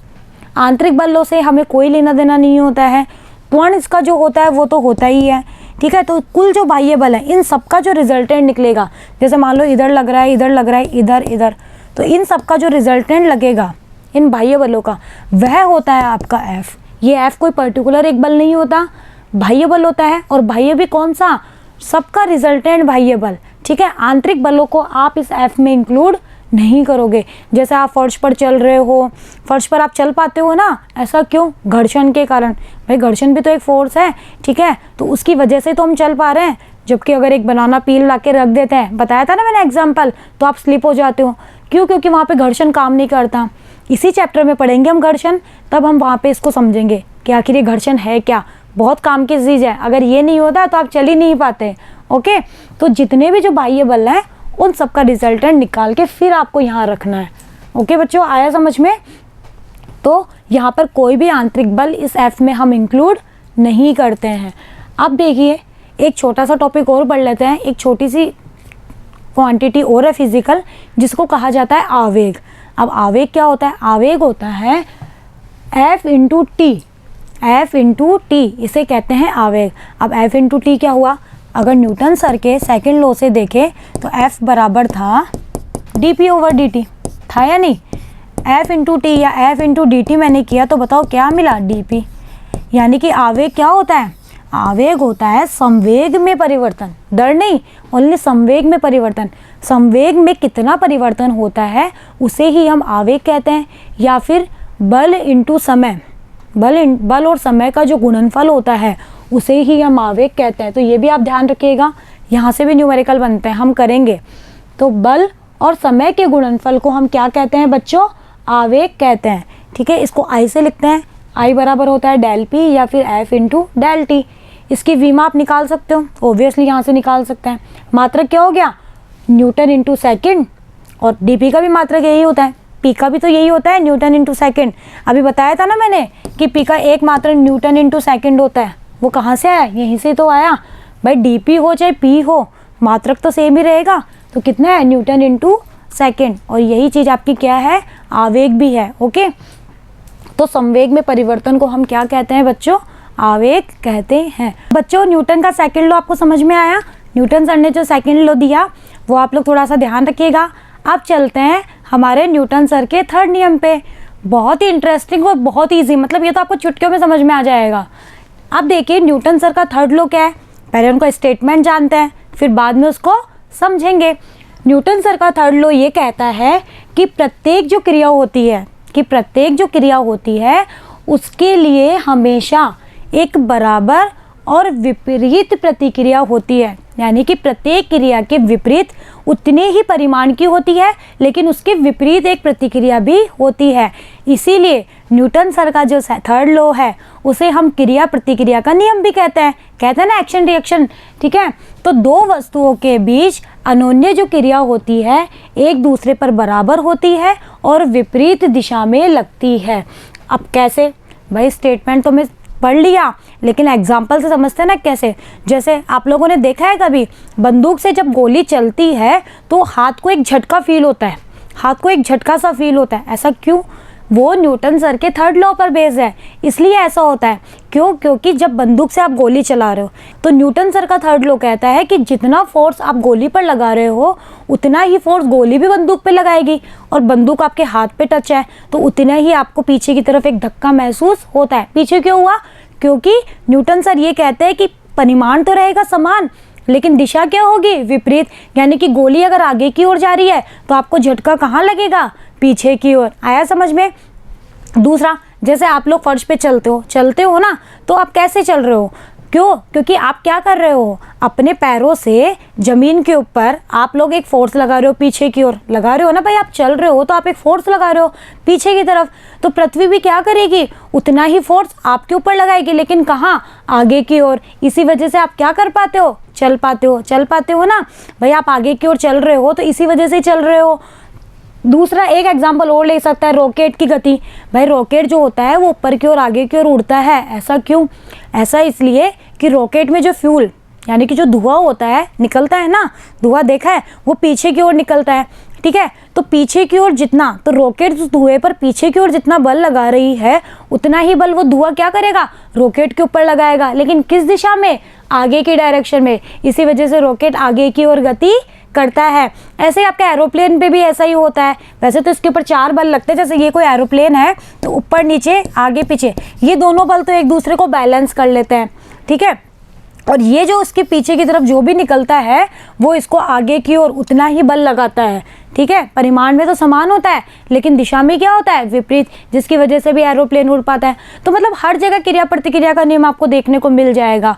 आंतरिक बलों से हमें कोई लेना देना नहीं होता है, त्वरण इसका जो होता है वो तो होता ही है, ठीक है। तो कुल जो बाह्य बल है इन सबका जो रिजल्टेंट निकलेगा, जैसे मान लो इधर लग रहा है, इधर लग रहा है, इधर इधर, तो इन सबका जो रिजल्टेंट लगेगा इन बाह्य बलों का वह होता है आपका F। ये F कोई पर्टिकुलर एक बल नहीं होता, बाह्य बल होता है। और बाह्य भी कौन सा, सबका रिजल्टेंट बाह्य बल, ठीक है। आंतरिक बलों को आप इस F में इंक्लूड नहीं करोगे। जैसे आप फर्श पर चल रहे हो, फर्श पर आप चल पाते हो ना, ऐसा क्यों, घर्षण के कारण। भाई घर्षण भी तो एक फोर्स है, ठीक है, तो उसकी वजह से तो हम चल पा रहे हैं। जबकि अगर एक बनाना पील ला के रख देते हैं, बताया था ना मैंने एग्जाम्पल, तो आप स्लिप हो जाते हो। क्यों, क्योंकि वहाँ पे घर्षण काम नहीं करता। इसी चैप्टर में पढ़ेंगे हम घर्षण, तब हम वहाँ पे इसको समझेंगे कि आखिर ये घर्षण है क्या, बहुत काम की चीज़ है। अगर ये नहीं होता तो आप चल ही नहीं पाते, ओके। तो जितने भी जो बाह्य बल हैं उन सबका रिजल्टेंट निकाल के फिर आपको यहाँ रखना है, ओके बच्चों, आया समझ में। तो यहाँ पर कोई भी आंतरिक बल इस F में हम इंक्लूड नहीं करते हैं। अब देखिए एक छोटा सा टॉपिक और पढ़ लेते हैं, एक छोटी सी क्वांटिटी और है फिजिकल, जिसको कहा जाता है आवेग। अब आवेग क्या होता है, आवेग होता है F into T, F into T, इसे कहते हैं आवेग। अब F इंटू टी क्या हुआ, अगर न्यूटन सर के सेकंड लॉ से देखें तो F बराबर था dp ओवर dt, था या नहीं। F इंटू टी या F इंटू डी टी मैंने किया तो बताओ क्या मिला, dp। यानी कि आवेग क्या होता है, आवेग होता है संवेग में परिवर्तन, दर नहीं, ओनली संवेग में परिवर्तन। संवेग में कितना परिवर्तन होता है उसे ही हम आवेग कहते हैं। या फिर बल इंटू समय, बल और समय का जो गुणनफल होता है उसे ही हम आवेग कहते हैं। तो ये भी आप ध्यान रखिएगा, यहाँ से भी न्यूमेरिकल बनते हैं, हम करेंगे। तो बल और समय के गुणनफल को हम क्या कहते हैं बच्चों, आवेग कहते हैं, ठीक है। इसको I से लिखते हैं, I बराबर होता है डेल P या फिर F इंटू डेल टी। इसकी वीमा आप निकाल सकते हो, ओब्वियसली यहाँ से निकाल सकते हैं। मात्रक क्या हो गया, न्यूटन इंटू सेकेंड, और dp का भी मात्रक यही होता है, p का भी तो यही होता है, न्यूटन इंटू सेकेंड। अभी बताया था ना मैंने कि p का एक मात्रक न्यूटन इंटू सेकेंड होता है। वो कहाँ से आया, यहीं से तो आया भाई। dp हो चाहे p हो, मात्रक तो सेम ही रहेगा। तो कितना है, न्यूटन इंटू सेकेंड। और यही चीज़ आपकी क्या है, आवेग भी है, ओके। तो संवेग में परिवर्तन को हम क्या कहते हैं बच्चों, आवेग कहते हैं। बच्चों न्यूटन का सेकंड लॉ आपको समझ में आया, न्यूटन सर ने जो सेकंड लॉ दिया वो आप लोग थोड़ा सा ध्यान रखिएगा। अब चलते हैं हमारे न्यूटन सर के थर्ड नियम पे। बहुत ही इंटरेस्टिंग और बहुत ईजी, मतलब ये तो आपको चुटकियों में समझ में आ जाएगा। अब देखिए न्यूटन सर का थर्ड लॉ क्या है, पहले उनका स्टेटमेंट जानते हैं फिर बाद में उसको समझेंगे। न्यूटन सर का थर्ड लॉ ये कहता है कि प्रत्येक जो क्रिया होती है उसके लिए हमेशा एक बराबर और विपरीत प्रतिक्रिया होती है। यानी कि प्रत्येक क्रिया के विपरीत उतने ही परिमाण की होती है, लेकिन उसके विपरीत एक प्रतिक्रिया भी होती है। इसीलिए न्यूटन सर का जो थर्ड लॉ है उसे हम क्रिया प्रतिक्रिया का नियम भी कहते हैं ना, एक्शन रिएक्शन, ठीक है। तो दो वस्तुओं के बीच अनोन्य जो क्रिया होती है एक दूसरे पर बराबर होती है और विपरीत दिशा में लगती है। अब कैसे, भाई स्टेटमेंट तो मैं पढ़ लिया, लेकिन एग्जाम्पल से समझते हैं ना कैसे। जैसे आप लोगों ने देखा है कभी बंदूक से जब गोली चलती है तो हाथ को एक झटका फील होता है, हाथ को एक झटका सा फील होता है, ऐसा क्यों, वो न्यूटन सर के थर्ड लॉ पर बेस्ड है, इसलिए ऐसा होता है। क्यों, क्योंकि जब बंदूक से आप गोली चला रहे हो तो न्यूटन सर का थर्ड लॉ कहता है कि जितना फोर्स आप गोली पर लगा रहे हो उतना ही फोर्स गोली भी बंदूक पे लगाएगी, और बंदूक आपके हाथ पे टच है तो उतना ही आपको पीछे की तरफ एक धक्का महसूस होता है। पीछे क्यों हुआ, क्योंकि न्यूटन सर ये कहते हैं कि परिमाण तो रहेगा समान लेकिन दिशा क्या होगी, विपरीत। यानी कि गोली अगर आगे की ओर जा रही है तो आपको झटका कहाँ लगेगा, पीछे की ओर। आया समझ में। दूसरा, जैसे आप लोग फर्श पे चलते हो ना, तो आप कैसे चल रहे हो, क्यों, क्योंकि आप क्या कर रहे हो, अपने पैरों से जमीन के ऊपर आप लोग एक फोर्स लगा रहे हो, पीछे की ओर लगा रहे हो ना भाई, आप चल रहे हो तो आप एक फोर्स लगा रहे हो पीछे की तरफ, तो पृथ्वी भी क्या करेगी, उतना ही फोर्स आपके ऊपर लगाएगी, लेकिन कहाँ, आगे की ओर। इसी वजह से आप क्या कर पाते हो, चल पाते हो ना भाई, आप आगे की ओर चल रहे हो तो इसी वजह से चल रहे हो। दूसरा एक एग्जाम्पल और ले सकता है, रॉकेट की गति। भाई रॉकेट जो होता है वो ऊपर की ओर, आगे की ओर उड़ता है, ऐसा क्यों? ऐसा इसलिए कि रॉकेट में जो फ्यूल यानी कि जो धुआं होता है, निकलता है ना, धुआं देखा है, वो पीछे की ओर निकलता है, ठीक है। तो पीछे की ओर जितना, तो रॉकेट धुएं पर पीछे की ओर जितना बल लगा रही है, उतना ही बल वो धुआं क्या करेगा, रॉकेट के ऊपर लगाएगा, लेकिन किस दिशा में, आगे की डायरेक्शन में। इसी वजह से रॉकेट आगे की ओर गति करता है। ऐसे ही आपका एरोप्लेन पे भी ऐसा ही होता है। वैसे तो इसके ऊपर 4 बल लगते हैं, जैसे ये कोई एरोप्लेन है तो ऊपर नीचे आगे पीछे, ये दोनों बल तो एक दूसरे को बैलेंस कर लेते हैं, ठीक है। और ये जो उसके पीछे की तरफ जो भी निकलता है वो इसको आगे की ओर उतना ही बल लगाता है, ठीक है। परिमाण में तो समान होता है लेकिन दिशा में क्या होता है, विपरीत, जिसकी वजह से भी एरोप्लेन उड़ पाता है। तो मतलब हर जगह क्रिया प्रतिक्रिया का नियम आपको देखने को मिल जाएगा।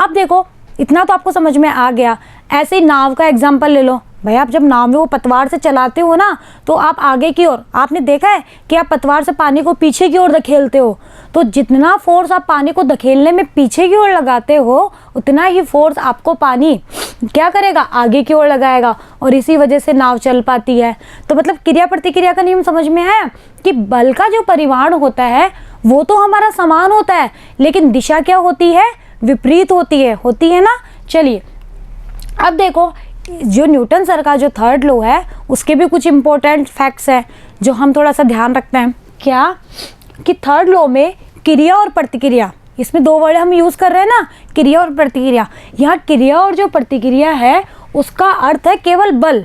अब देखो, इतना तो आपको समझ में आ गया। ऐसे ही नाव का एग्जाम्पल ले लो। भाई आप जब नाव में वो पतवार से चलाते हो ना, तो आप आगे की ओर, आपने देखा है कि आप पतवार से पानी को पीछे की ओर धकेलते हो, तो जितना फोर्स आप पानी को धकेलने में पीछे की ओर लगाते हो, उतना ही फोर्स आपको पानी क्या करेगा, आगे की ओर लगाएगा, और इसी वजह से नाव चल पाती है। तो मतलब क्रिया प्रतिक्रिया का नियम समझ में आया कि बल का जो परिमाण होता है वो तो हमारा समान होता है, लेकिन दिशा क्या होती है, विपरीत होती है ना। चलिए अब देखो, जो न्यूटन सर का जो थर्ड लॉ है उसके भी कुछ इंपॉर्टेंट फैक्ट्स हैं जो हम थोड़ा सा ध्यान रखते हैं। क्या कि थर्ड लॉ में क्रिया और प्रतिक्रिया, इसमें 2 वर्ड हम यूज़ कर रहे हैं ना, क्रिया और प्रतिक्रिया। यहाँ क्रिया और जो प्रतिक्रिया है उसका अर्थ है केवल बल,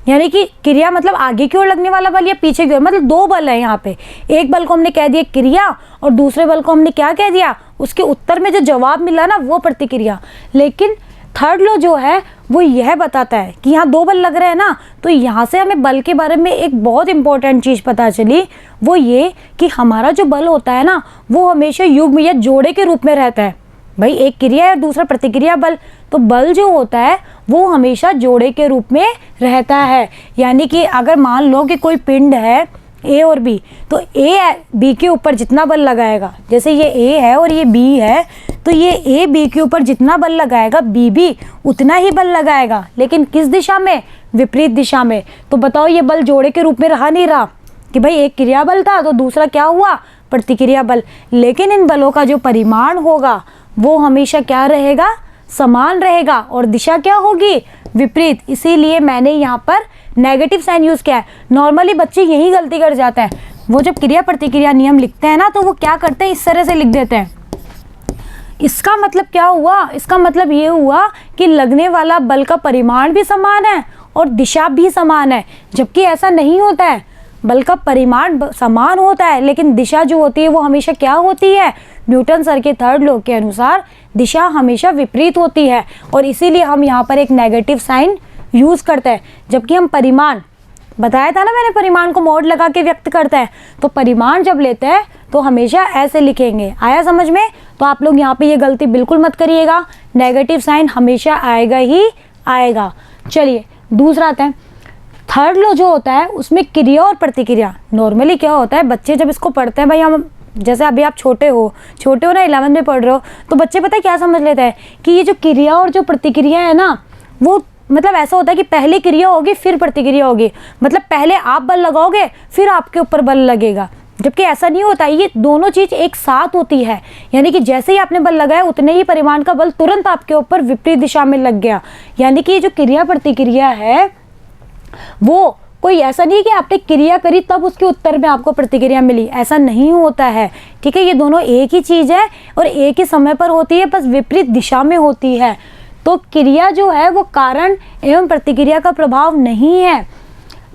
यानी कि क्रिया मतलब आगे की ओर लगने वाला बल या पीछे की ओर, मतलब 2 बल है यहाँ पे। एक बल को हमने कह दिया क्रिया और दूसरे बल को हमने क्या कह दिया, उसके उत्तर में जो जवाब मिला ना वो प्रतिक्रिया। लेकिन थर्ड लॉ जो है वो यह बताता है कि यहाँ 2 बल लग रहे हैं ना, तो यहाँ से हमें बल के बारे में एक बहुत इंपॉर्टेंट चीज़ पता चली, वो ये कि हमारा जो बल होता है ना वो हमेशा युग्म या जोड़े के रूप में रहता है। भाई एक क्रिया है और दूसरा प्रतिक्रिया बल, तो बल जो होता है वो हमेशा जोड़े के रूप में रहता है। यानी कि अगर मान लो कि कोई पिंड है ए और बी, तो ए बी के ऊपर जितना बल लगाएगा, जैसे ये ए है और ये बी है, तो ये ए बी के ऊपर जितना बल लगाएगा बी भी उतना ही बल लगाएगा, लेकिन किस दिशा में, विपरीत दिशा में। तो बताओ ये बल जोड़े के रूप में रहा नहीं रहा, कि भाई एक क्रिया बल था तो दूसरा क्या हुआ, प्रतिक्रिया बल। लेकिन इन बलों का जो परिमाण होगा वो हमेशा क्या रहेगा, समान रहेगा, और दिशा क्या होगी, विपरीत। इसीलिए मैंने यहाँ पर नेगेटिव साइन यूज़ किया है। नॉर्मली बच्चे यही गलती कर जाते हैं, वो जब क्रिया प्रतिक्रिया नियम लिखते हैं ना तो वो क्या करते हैं, इस तरह से लिख देते हैं। इसका मतलब क्या हुआ, इसका मतलब ये हुआ कि लगने वाला बल का परिमाण भी समान है और दिशा भी समान है, जबकि ऐसा नहीं होता है। बल का परिमाण समान होता है लेकिन दिशा जो होती है वो हमेशा क्या होती है, न्यूटन सर के थर्ड लॉ के अनुसार दिशा हमेशा विपरीत होती है, और इसीलिए हम यहाँ पर एक नेगेटिव साइन यूज़ करते हैं। जबकि हम परिमाण, बताया था ना मैंने, परिमाण को मोड़ लगा के व्यक्त करते हैं, तो परिमाण जब लेते हैं तो हमेशा ऐसे लिखेंगे। आया समझ में? तो आप लोग यहाँ पे ये गलती बिल्कुल मत करिएगा, नेगेटिव साइन हमेशा आएगा ही आएगा। चलिए दूसरा आता है, थर्ड लॉ जो होता है उसमें क्रिया और प्रतिक्रिया। नॉर्मली क्या होता है, बच्चे जब इसको पढ़ते हैं, भाई हम जैसे अभी आप छोटे हो ना, 11th में पढ़ रहे हो, तो बच्चे पता है क्या समझ लेते हैं कि ये जो क्रिया और जो प्रतिक्रिया है ना, वो मतलब ऐसा होता है कि पहले क्रिया होगी फिर प्रतिक्रिया होगी, मतलब पहले आप बल लगाओगे फिर आपके ऊपर बल लगेगा, जबकि ऐसा नहीं होता। ये दोनों चीज़ एक साथ होती है, यानी कि जैसे ही आपने बल लगाया उतने ही परिमाण का बल तुरंत आपके ऊपर विपरीत दिशा में लग गया। यानी कि ये जो क्रिया प्रतिक्रिया है वो कोई ऐसा नहीं कि आपने क्रिया करी तब उसके उत्तर में आपको प्रतिक्रिया मिली, ऐसा नहीं होता है, ठीक है। ये दोनों एक ही चीज़ है और एक ही समय पर होती है, बस विपरीत दिशा में होती है। तो क्रिया जो है वो कारण एवं प्रतिक्रिया का प्रभाव नहीं है।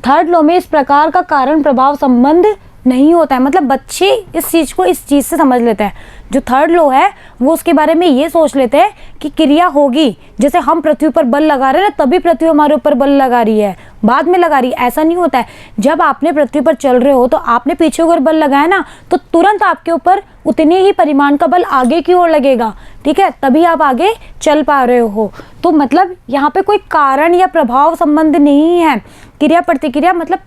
थर्ड लॉ में इस प्रकार का कारण प्रभाव संबंध नहीं होता है। मतलब बच्चे इस चीज़ से समझ लेते हैं। जो थर्ड लॉ है वो उसके बारे में ये सोच लेते हैं कि क्रिया होगी, जैसे हम पृथ्वी पर बल लगा रहे हैं ना, तभी पृथ्वी हमारे ऊपर बल लगा रही है, बाद में लगा रही है, ऐसा नहीं होता है। जब आपने पृथ्वी पर चल रहे हो तो आपने पीछे अगर बल लगाया ना, तो तुरंत आपके ऊपर उतने ही परिमाण का बल आगे की ओर लगेगा, ठीक है, तभी आप आगे चल पा रहे हो। तो मतलब यहाँ पे कोई कारण या प्रभाव संबंध नहीं है। क्रिया प्रतिक्रिया मतलब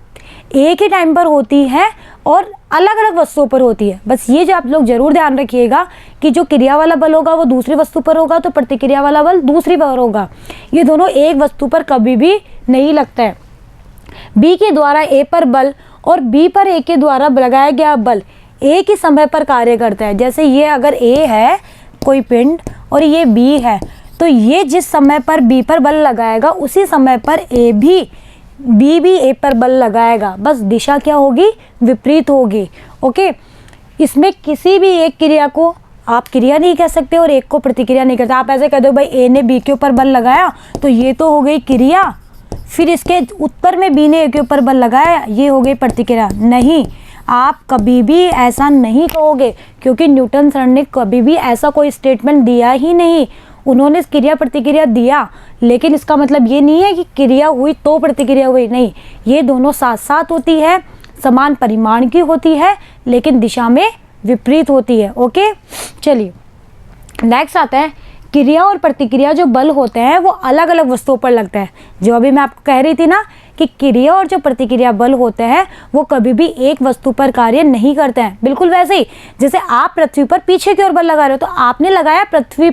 एक ही टाइम पर होती है और अलग अलग वस्तुओं पर होती है। बस ये जो आप लोग जरूर ध्यान रखिएगा कि जो क्रिया वाला बल होगा वो दूसरी वस्तु पर होगा, तो प्रतिक्रिया वाला बल दूसरी पर होगा। ये दोनों एक वस्तु पर कभी भी नहीं लगता है। बी के द्वारा ए पर बल और बी पर ए के द्वारा लगाया गया बल एक ही समय पर कार्य करता है। जैसे ये अगर ए है कोई पिंड और ये बी है, तो ये जिस समय पर बी पर बल लगाएगा उसी समय पर बी भी ए पर बल लगाएगा, बस दिशा क्या होगी, विपरीत होगी। ओके, इसमें किसी भी एक क्रिया को आप क्रिया नहीं कह सकते और एक को प्रतिक्रिया नहीं करते। आप ऐसे कह दो भाई ए ने बी के ऊपर बल लगाया तो ये तो हो गई क्रिया, फिर इसके उत्तर में बी ने ए के ऊपर बल लगाया, ये हो गई प्रतिक्रिया। नहीं, आप कभी भी ऐसा नहीं कहोगे, क्योंकि न्यूटन सर ने कभी भी ऐसा कोई स्टेटमेंट दिया ही नहीं। उन्होंने क्रिया प्रतिक्रिया दिया, लेकिन इसका मतलब ये नहीं है कि क्रिया हुई तो प्रतिक्रिया हुई, नहीं, ये दोनों साथ साथ होती है, समान परिमाण की होती है, लेकिन दिशा में विपरीत होती है। ओके, चलिए नेक्स्ट आता है, क्रिया और प्रतिक्रिया जो बल होते हैं वो अलग अलग वस्तुओं पर लगता है। जो अभी मैं आपको कह रही थी ना कि क्रिया और जो प्रतिक्रिया बल होते हैं वो कभी भी एक वस्तु पर कार्य नहीं करते हैं। बिल्कुल वैसे ही जैसे आप पृथ्वी पर पीछे की ओर बल लगा रहे हो, तो आपने लगाया पृथ्वी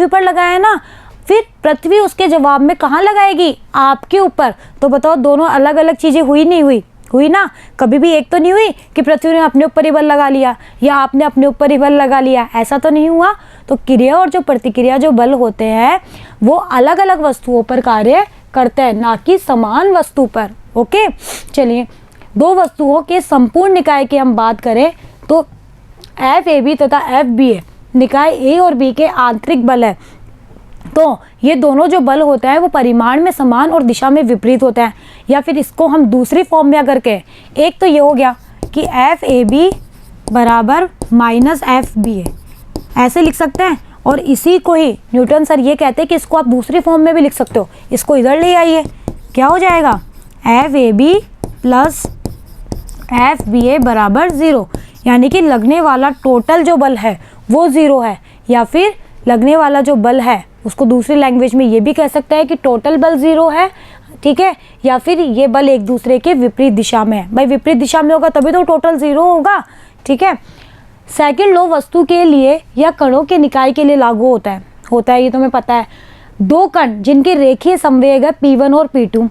पर लगाया ना, फिर पृथ्वी उसके जवाब में कहाँ लगाएगी, आपके ऊपर। तो बताओ दोनों अलग अलग चीज़ें हुई नहीं हुई ना? कभी भी एक तो नहीं हुई कि पृथ्वी ने अपने ऊपर ही बल लगा लिया या आपने अपने ऊपर ही बल लगा लिया, ऐसा तो नहीं हुआ। तो क्रिया और जो प्रतिक्रिया जो बल होते हैं वो अलग अलग वस्तुओं पर कार्य करते हैं, ना कि समान वस्तु पर। ओके, चलिए दो वस्तुओं के संपूर्ण निकाय की हम बात करें तो FAB तथा FBA निकाय ए और बी के आंतरिक बल है। तो ये दोनों जो बल होते हैं वो परिमाण में समान और दिशा में विपरीत होते हैं। या फिर इसको हम दूसरी फॉर्म में अगर कहें, एक तो ये हो गया कि FAB बराबर माइनस FBA, ऐसे लिख सकते हैं। और इसी को ही न्यूटन सर ये कहते हैं कि इसको आप दूसरी फॉर्म में भी लिख सकते हो। इसको इधर ले आइए, क्या हो जाएगा, FAB प्लस FBA बराबर 0, यानी कि लगने वाला टोटल जो बल है वो 0 है। या फिर लगने वाला जो बल है उसको दूसरी लैंग्वेज में ये भी कह सकता है कि टोटल बल 0 है, ठीक है। या फिर ये बल एक दूसरे के विपरीत दिशा में है। भाई विपरीत दिशा में होगा तभी तो टोटल 0 होगा, ठीक है। सेकंड लॉ वस्तु के लिए या कणों के निकाय के लिए लागू होता है, ये तुम्हें पता है। दो कण जिनके रेखीय संवेग है P1 और P2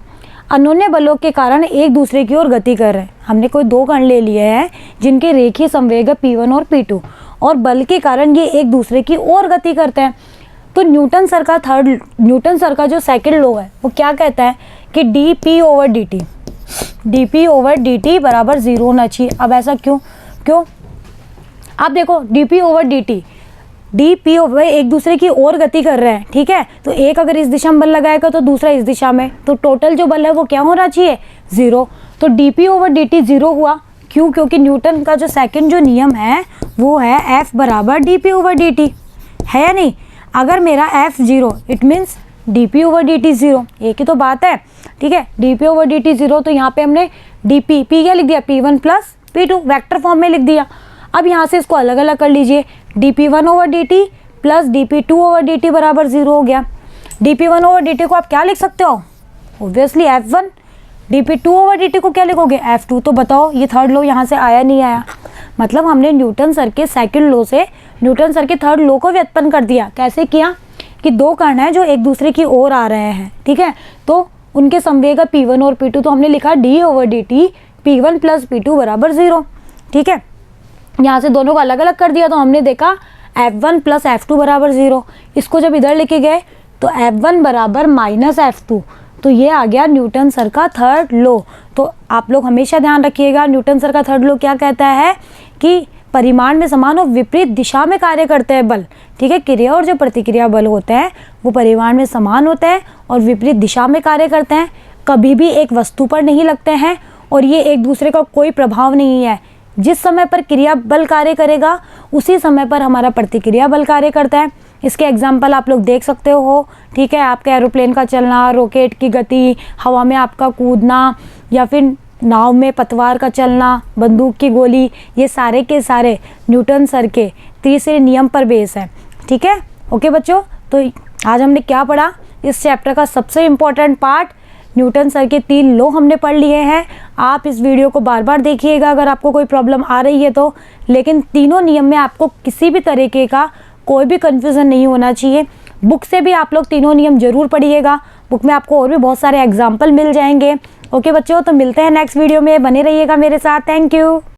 अन्योन्य बलों के कारण एक दूसरे की ओर गति कर रहे हैं। हमने कोई दो कण ले लिए हैं जिनके रेखीय संवेग है P1 और P2 और बल के कारण ये एक दूसरे की ओर गति करते हैं। तो न्यूटन सर का जो सेकंड लॉ है वो क्या कहता है कि dp ओवर dt बराबर 0 होना चाहिए। अब ऐसा क्यों? आप देखो dp ओवर एक दूसरे की ओर गति कर रहे हैं, ठीक है। तो एक अगर इस दिशा में बल लगाएगा तो दूसरा इस दिशा में, तो टोटल जो बल है वो क्या होना चाहिए, 0। तो dp ओवर dt 0 हुआ, क्यों? क्योंकि न्यूटन का जो सेकंड जो नियम है वो है F बराबर dp ओवर dt, है या नहीं। अगर मेरा F 0 it means dp over dt 0, एक ही तो बात है, ठीक है। dp ओवर dt 0, तो यहाँ पे हमने dp p क्या लिख दिया, P1 plus P2 vector form में लिख दिया। अब यहाँ से इसको अलग अलग कर लीजिए, dp1 over dt plus dp2 over dt बराबर 0 हो गया। dp1 ओवर dt को आप क्या लिख सकते हो, obviously F1। dp2 over dt को क्या लिखोगे, F2। तो बताओ ये थर्ड लॉ यहाँ से आया नहीं आया? मतलब हमने न्यूटन सर के सेकंड लॉ से न्यूटन सर के थर्ड लॉ को व्युत्पन्न कर दिया। कैसे किया कि दो कण हैं जो एक दूसरे की ओर आ रहे हैं, ठीक है। तो उनके संवेग है P1 और P2, तो हमने लिखा d over dt P1 plus P2 बराबर 0, ठीक है। यहाँ से दोनों को अलग अलग कर दिया तो हमने देखा F1 प्लस F2 बराबर 0। इसको जब इधर लेके गए तो F1 बराबर माइनस F2, तो ये आ गया न्यूटन सर का थर्ड लॉ। तो आप लोग हमेशा ध्यान रखिएगा, न्यूटन सर का थर्ड लॉ क्या कहता है कि परिमाण में समान और विपरीत दिशा में कार्य करते हैं बल, ठीक है। क्रिया और जो प्रतिक्रिया बल होते हैं वो परिमाण में समान होते हैं और विपरीत दिशा में कार्य करते हैं, कभी भी एक वस्तु पर नहीं लगते हैं और ये एक दूसरे का कोई प्रभाव नहीं है। जिस समय पर क्रिया बल कार्य करेगा उसी समय पर हमारा प्रतिक्रिया बल कार्य करता है। इसके एग्जाम्पल आप लोग देख सकते हो, ठीक है। आपका एरोप्लेन का चलना, रॉकेट की गति, हवा में आपका कूदना, या फिर नाव में पतवार का चलना, बंदूक की गोली, ये सारे के सारे न्यूटन सर के तीसरे नियम पर बेस है, ठीक है। ओके बच्चों, तो आज हमने क्या पढ़ा, इस चैप्टर का सबसे इम्पोर्टेंट पार्ट न्यूटन सर के 3 लॉ हमने पढ़ लिए हैं। आप इस वीडियो को बार बार देखिएगा अगर आपको कोई प्रॉब्लम आ रही है तो, लेकिन तीनों नियम में आपको किसी भी तरीके का कोई भी कन्फ्यूज़न नहीं होना चाहिए। बुक से भी आप लोग तीनों नियम जरूर पढ़िएगा, बुक में आपको और भी बहुत सारे एग्जाम्पल मिल जाएंगे। ओके बच्चों, तो मिलते हैं नेक्स्ट वीडियो में, बने रहिएगा मेरे साथ। Thank you.